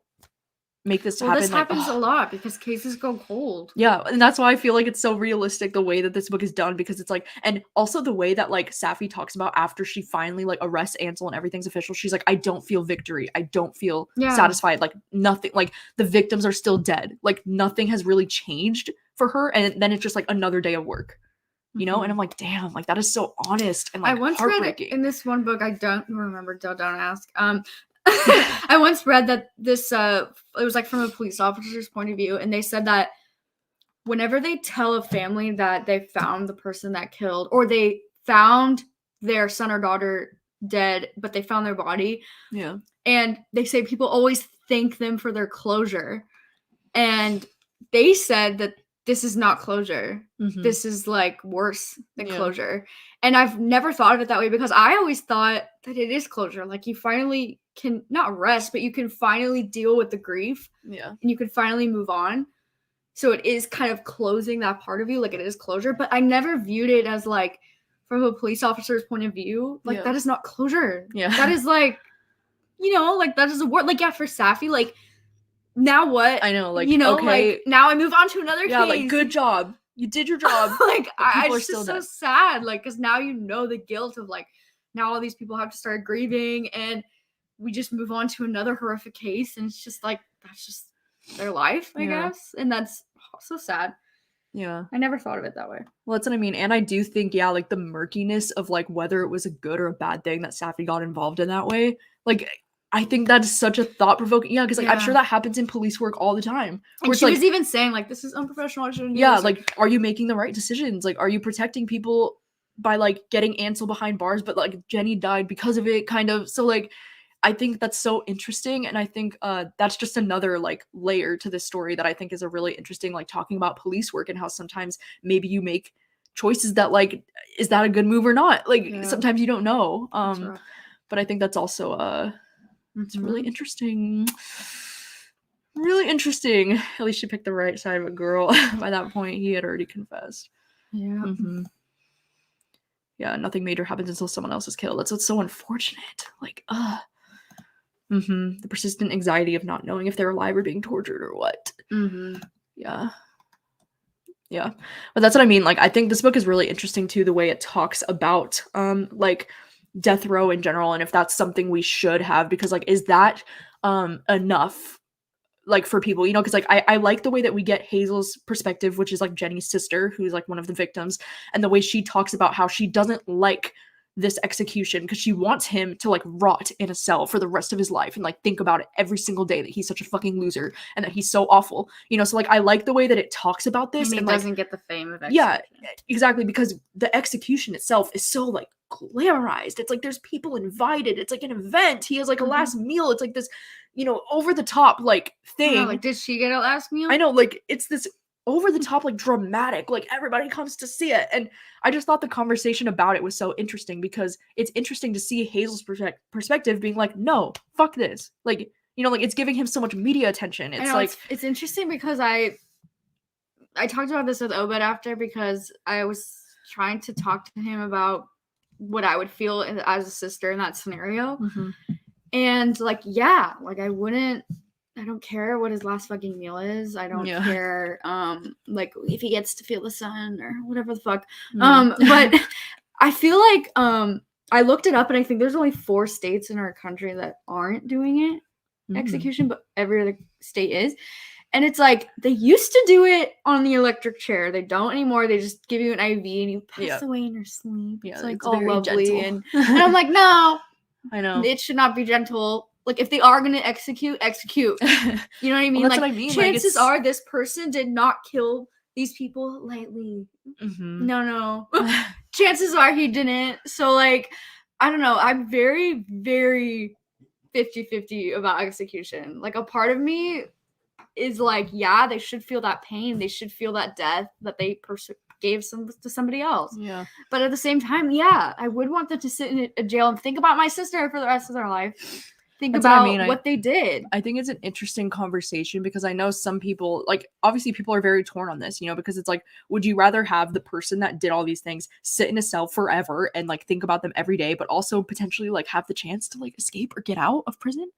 make this happen. This like, happens a lot because cases go cold. Yeah, and that's why I feel like it's so realistic the way that this book is done, because it's like, and also the way that like Safi talks about after she finally like arrests Ansel and everything's official, she's like, I don't feel victory, I don't feel satisfied, like nothing, like the victims are still dead, like nothing has really changed for her, and then it's just like another day of work, you know. And I'm like, damn, like that is so honest and like I once heartbreaking. read in this one book, I don't remember, don't ask, I once read that this it was like from a police officer's point of view, and they said that whenever they tell a family that they found the person that killed, or they found their son or daughter dead but they found their body, and they say people always thank them for their closure, and they said that this is not closure. This is like worse than closure. And I've never thought of it that way, because I always thought that it is closure. Like you finally can not rest, but you can finally deal with the grief. And you can finally move on. So it is kind of closing that part of you, like it is closure. But I never viewed it as like from a police officer's point of view, like that is not closure. That is like, you know, like that is a word. Like, yeah, for Safi, like, now what? I know, like, you know, okay, like now I move on to another case. Like, good job, you did your job. Like, it's just so sad, like, because now you know the guilt of like, now all these people have to start grieving, and we just move on to another horrific case, and it's just like, that's just their life, I guess, and that's so sad. I never thought of it that way. Well, that's what I mean. And I do think, like the murkiness of like whether it was a good or a bad thing that Safi got involved in that way, like I think that's such a thought-provoking, because like I'm sure that happens in police work all the time. And she was even saying like, this is unprofessional, I shouldn't do this. Like, are you making the right decisions? Like, are you protecting people by like getting Ansel behind bars, but like Jenny died because of it, kind of. So like I think that's so interesting, and I think that's just another like layer to this story that I think is a really interesting, like talking about police work and how sometimes maybe you make choices that like, is that a good move or not? Like sometimes you don't know. But I think that's also it's really interesting. Really interesting. At least she picked the right side of a girl. By that point, he had already confessed. Yeah, nothing major happens until someone else is killed. That's what's so unfortunate. Like, the persistent anxiety of not knowing if they're alive or being tortured or what. Yeah. But that's what I mean. Like, I think this book is really interesting too, the way it talks about like death row in general, and if that's something we should have, because like, is that enough like for people, you know? Because like I like the way that we get Hazel's perspective, which is like Jenny's sister, who's like one of the victims, and the way she talks about how she doesn't like this execution because she wants him to like rot in a cell for the rest of his life and like think about it every single day that he's such a fucking loser and that he's so awful, you know? So like I like the way that it talks about this, and like, doesn't get the fame of execution. Exactly, because the execution itself is so like glamorized. It's like there's people invited, it's like an event, he has like a last meal, it's like this, you know, over the top like thing. Like, did she get a last meal? I know, like it's this over the top, like dramatic, like everybody comes to see it. And I just thought the conversation about it was so interesting, because it's interesting to see Hazel's perspective being like, no, fuck this. Like, you know, like it's giving him so much media attention. It's like, it's interesting because I talked about this with Obed after, because I was trying to talk to him about what I would feel as a sister in that scenario. And like, yeah, like I don't care what his last fucking meal is. I don't care, like if he gets to feel the sun or whatever the fuck. But I feel like, I looked it up, and I think there's only 4 states in our country that aren't doing it, execution, but every other state is. And it's like, they used to do it on the electric chair. They don't anymore. They just give you an IV and you pass away in your sleep. It's like all lovely. And I'm like, no, I know. It should not be gentle. Like, if they are going to execute. You know what I mean? Well, that's like, what I mean. Chances are this person did not kill these people lightly. No. Chances are he didn't. So, like, I don't know. I'm very, very 50-50 about execution. Like, a part of me is like, yeah, they should feel that pain. They should feel that death that they gave to somebody else. But at the same time, I would want them to sit in a jail and think about my sister for the rest of their life. think That's about what I mean. what they did. I think it's an interesting conversation because I know some people, like, obviously people are very torn on this, you know, because it's like, would you rather have the person that did all these things sit in a cell forever and like think about them every day, but also potentially like have the chance to like escape or get out of prison?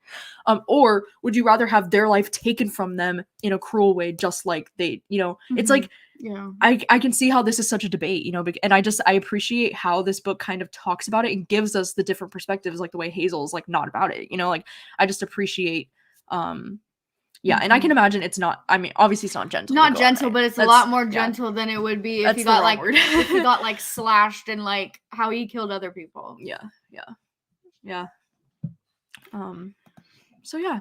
Or would you rather have their life taken from them in a cruel way, just like they, you know, it's like, Yeah. I can see how this is such a debate, you know, and I appreciate how this book kind of talks about it and gives us the different perspectives, like the way Hazel's like not about it, you know, like I just appreciate, yeah, and I can imagine it's not, I mean, obviously it's not gentle. Not gentle, but it's a lot more gentle than it would be if That's he the got wrong like word. if he got like slashed and like how he killed other people. Yeah. So yeah.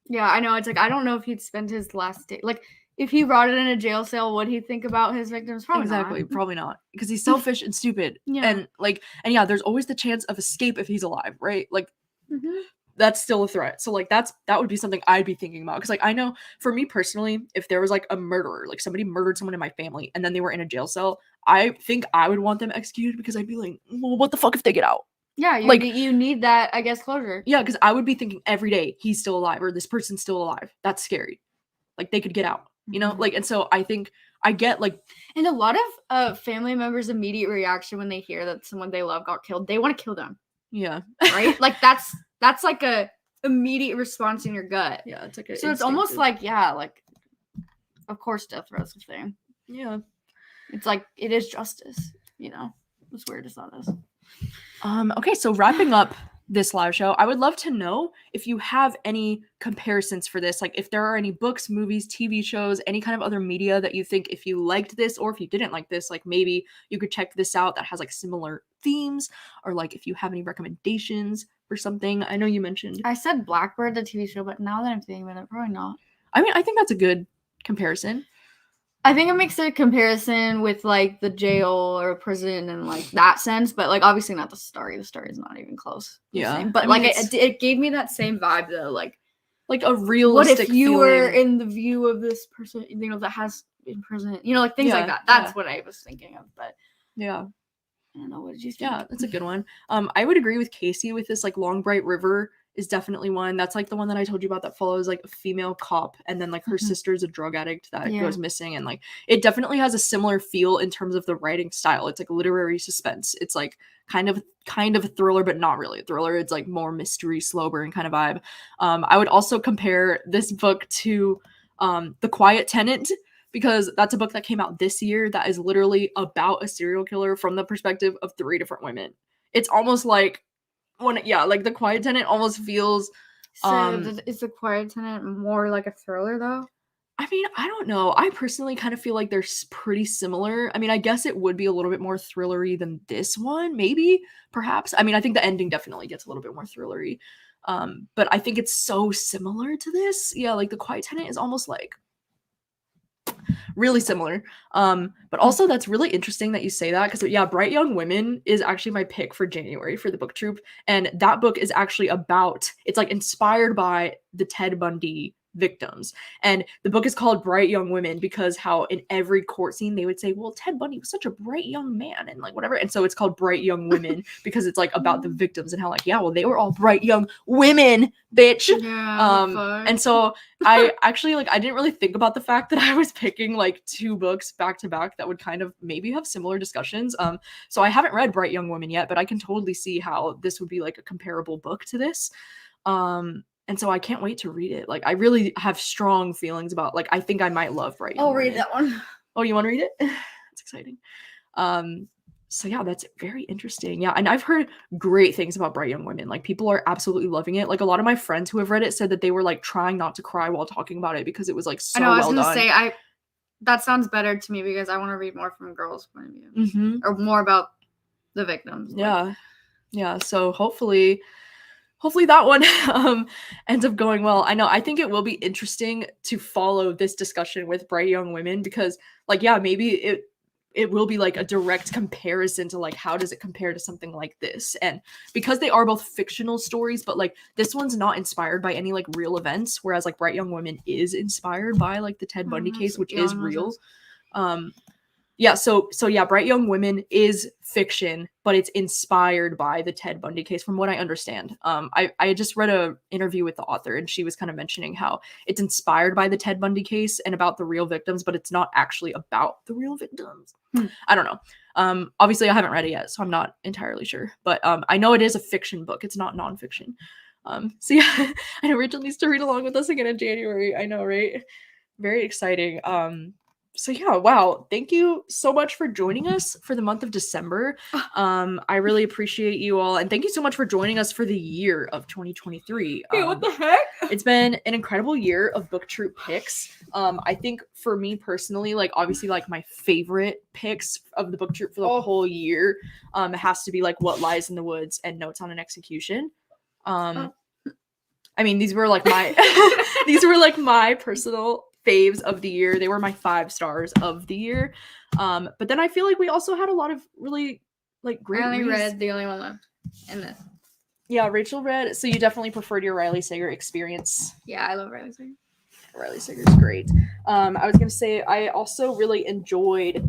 Yeah, I know. It's like I don't know if he'd spend his last day like if he rotted in a jail cell, would he think about his victims? Probably exactly, not. probably not, because he's selfish and stupid. Yeah. And yeah, there's always the chance of escape if he's alive, right? Like Mhm. that's still a threat. So like that would be something I'd be thinking about, because like I know for me personally, if there was like a murderer, like somebody murdered someone in my family and then they were in a jail cell, I think I would want them executed, because I'd be like, well, what the fuck if they get out? Yeah, you need that, I guess, closure. Yeah, because I would be thinking every day, he's still alive or this person's still alive. That's scary. Like they could get out, you know? Like, and so I think I get like, and a lot of family members' immediate reaction when they hear that someone they love got killed, they want to kill them. Yeah. Right? Like that's like a immediate response in your gut. Yeah, it's like so it's almost like, yeah, like of course death row's the thing. Yeah. It's like it is justice, you know, as weird as that is. Okay, so wrapping up this live show, I would love to know if you have any comparisons for this, like if there are any books, movies, TV shows, any kind of other media that you think if you liked this or if you didn't like this, like maybe you could check this out that has like similar themes, or like if you have any recommendations for something. I know you mentioned I said Blackbird, the TV show, but now that I'm thinking about it, probably not. I mean, I think that's a good comparison. I think it makes a comparison with like the jail or prison and like that sense, but like obviously not the story. The story is not even close. Yeah, but I mean, it gave me that same vibe though, like a realistic. What if you feeling. were in the view of this person, you know, that has in prison, you know, like things like that. That's what I was thinking of. But yeah, I don't know. What did you think? Yeah, that's a good one. I would agree with Casey with this, like Long Bright River is definitely one. That's like the one that I told you about that follows like a female cop and then like her sister's a drug addict that goes missing, and like it definitely has a similar feel in terms of the writing style. It's like literary suspense. It's like kind of a thriller, but not really a thriller. It's like more mystery, slow burn kind of vibe. I would also compare this book to The Quiet Tenant, because that's a book that came out this year that is literally about a serial killer from the perspective of 3 different women. It's almost like like The Quiet Tenant almost feels is The Quiet Tenant more like a thriller though? I mean, I don't know. I personally kind of feel like they're pretty similar. I mean, I guess it would be a little bit more thrillery than this one, maybe, perhaps. I mean, I think the ending definitely gets a little bit more thrillery. But I think it's so similar to this. Yeah, like The Quiet Tenant is almost like really similar. But also that's really interesting that you say that, because yeah, Bright Young Women is actually my pick for January for the book troop, and that book is actually it's like inspired by the Ted Bundy victims, and the book is called Bright Young Women because how in every court scene they would say, well, Ted Bundy was such a bright young man and like whatever, and so it's called Bright Young Women because it's like about the victims and how like, yeah, well, they were all bright young women, bitch. And so I actually like I didn't really think about the fact that I was picking like 2 books back to back that would kind of maybe have similar discussions. So I haven't read Bright Young Women yet, but I can totally see how this would be like a comparable book to this. And so I can't wait to read it. Like I really have strong feelings about, like, I think I might love Bright Young Women. Read that one. Oh, you want to read it? That's exciting. So yeah, that's very interesting. Yeah, and I've heard great things about Bright Young Women. Like people are absolutely loving it. Like a lot of my friends who have read it said that they were like trying not to cry while talking about it because it was like so well done. I was gonna say that sounds better to me because I want to read more from a girl's point of view, or more about the victims. Yeah. So hopefully that one ends up going well. I think it will be interesting to follow this discussion with Bright Young Women because, like, yeah, maybe it will be like a direct comparison to like how does it compare to something like this, and because they are both fictional stories, but like this one's not inspired by any like real events, whereas like Bright Young Women is inspired by like the Ted Bundy case, which is real. Yeah, so yeah, Bright Young Women is fiction, but it's inspired by the Ted Bundy case, from what I understand. I just read a interview with the author, and she was kind of mentioning how it's inspired by the Ted Bundy case and about the real victims, but it's not actually about the real victims. I don't know. Obviously, I haven't read it yet, so I'm not entirely sure. But I know it is a fiction book. It's not nonfiction. So yeah, I know Rachel needs to read along with us again in January. I know, right? Very exciting. So yeah, wow, thank you so much for joining us for the month of December. I really appreciate you all, and thank you so much for joining us for the year of 2023. Hey, what the heck? It's been an incredible year of book troop picks. I think for me personally, like obviously like my favorite picks of the book troop for the whole year has to be like What Lies in the Woods and Notes on an Execution. I mean, these were like my personal faves of the year. They were my 5 stars of the year. But then I feel like we also had a lot of really like great I only reads. read the only one left in this. Yeah, Rachel read. So you definitely preferred your Riley Sager experience. Yeah, I love Riley Sager. Riley Sager's great. I was gonna say I also really enjoyed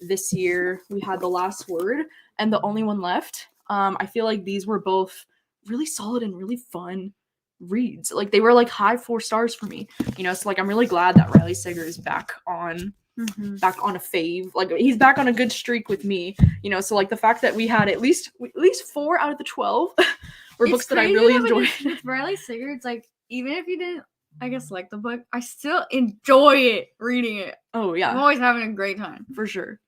this year. We had The Last Word and The Only One Left. I feel like these were both really solid and really fun reads. Like they were like high 4 stars for me. You know, so like I'm really glad that Riley Sager is back on a fave. Like he's back on a good streak with me. You know, so like the fact that we had at least 4 out of the 12 were books that I really enjoyed. With Riley Sager, it's like even if you didn't, I guess, like the book, I still enjoy it reading it. Oh yeah, I'm always having a great time. For sure.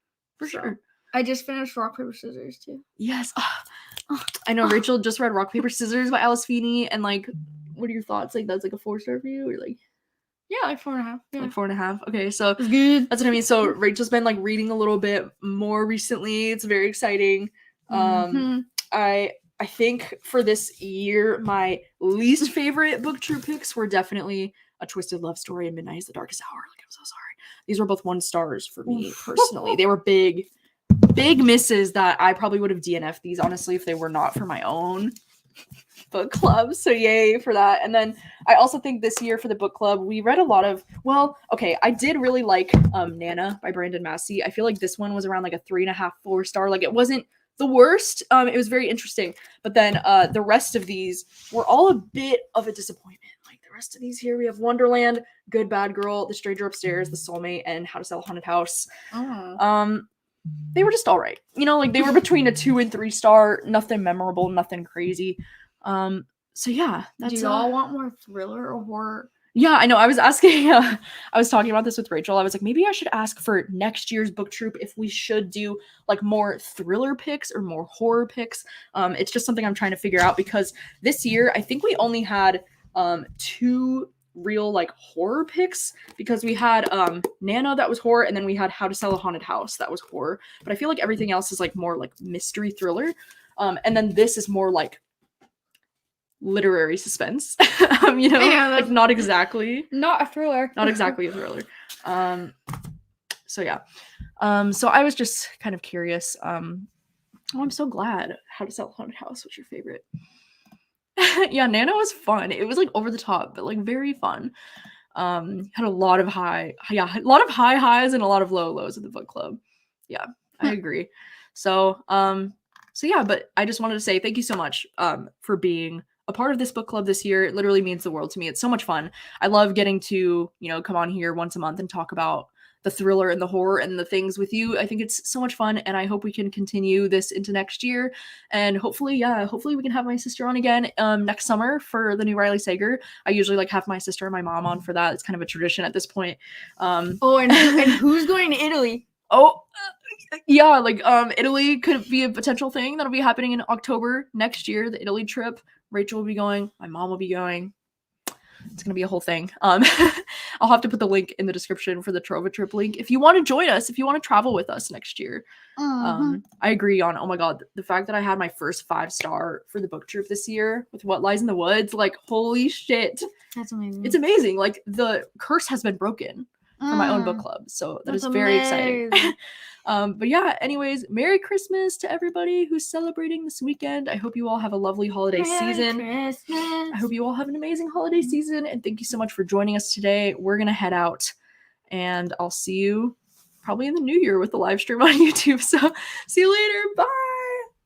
I just finished Rock Paper Scissors too. Yes. I know Rachel just read Rock Paper Scissors by Alice Feeney, and like, what are your thoughts? Like that's like a 4-star for you, or like? Yeah, like 4.5. Yeah. Like 4.5. Okay, so it's good. That's what I mean. So Rachel's been like reading a little bit more recently. It's very exciting. I think for this year, my least favorite book troop picks were definitely A Twisted Love Story and Midnight is the Darkest Hour. Like I'm so sorry. These were both 1 stars for me personally. They were big misses that I probably would have DNF'd these honestly if they were not for my own book club. So yay for that. And then I also think this year for the book club, we read a lot of, I did really like Nana by Brandon Massey. I feel like this one was around like a 3.5, 4 star. Like it wasn't the worst. It was very interesting. But then the rest of these were all a bit of a disappointment. Like the rest of these here, we have Wonderland, Good Bad Girl, The Stranger Upstairs, The Soulmate, and How to Sell a Haunted House. They were just all right. You know, like they were between a 2 and 3 star, nothing memorable, nothing crazy. So yeah, that's do y'all want more thriller or horror? Yeah, I know. I was asking, I was talking about this with Rachel. I was like, maybe I should ask for next year's book troop if we should do like more thriller picks or more horror picks. It's just something I'm trying to figure out because this year I think we only had 2 real like horror picks because we had Nana that was horror and then we had How to Sell a Haunted House that was horror, but I feel like everything else is like more like mystery thriller, and then this is more like literary suspense. You know, like not exactly a thriller. Not exactly a thriller. So yeah. So I was just kind of curious. I'm so glad How to Sell a Haunted House was your favorite. Yeah, Nana was fun. It was like over the top, but like very fun. Had a lot of high highs and a lot of low lows at the book club. Yeah, I agree. So yeah, but I just wanted to say thank you so much for being a part of this book club this year. It literally means the world to me. It's so much fun. I love getting to, come on here once a month and talk about the thriller and the horror and the things with you. I think it's so much fun, and I hope we can continue this into next year. And hopefully we can have my sister on again next summer for the new Riley Sager. I usually like have my sister and my mom on for that. It's kind of a tradition at this point. And who's going to Italy? Yeah, like Italy could be a potential thing that'll be happening in October next year. The Italy trip. Rachel will be going. My mom will be going. It's gonna be a whole thing. I'll have to put the link in the description for the Trova trip link if you want to join us, if you want to travel with us next year. I agree on, oh my god, the fact that I had my first 5-star for the book trip this year with What Lies in the Woods, like holy shit. That's amazing. It's amazing. Like the curse has been broken for my own book club, so that is very exciting. But yeah, anyways, Merry Christmas to everybody who's celebrating this weekend. I hope you all have a lovely holiday season. Christmas. I hope you all have an amazing holiday season, and thank you so much for joining us today. We're gonna head out, and I'll see you probably in the new year with the live stream on YouTube. So see you later. Bye.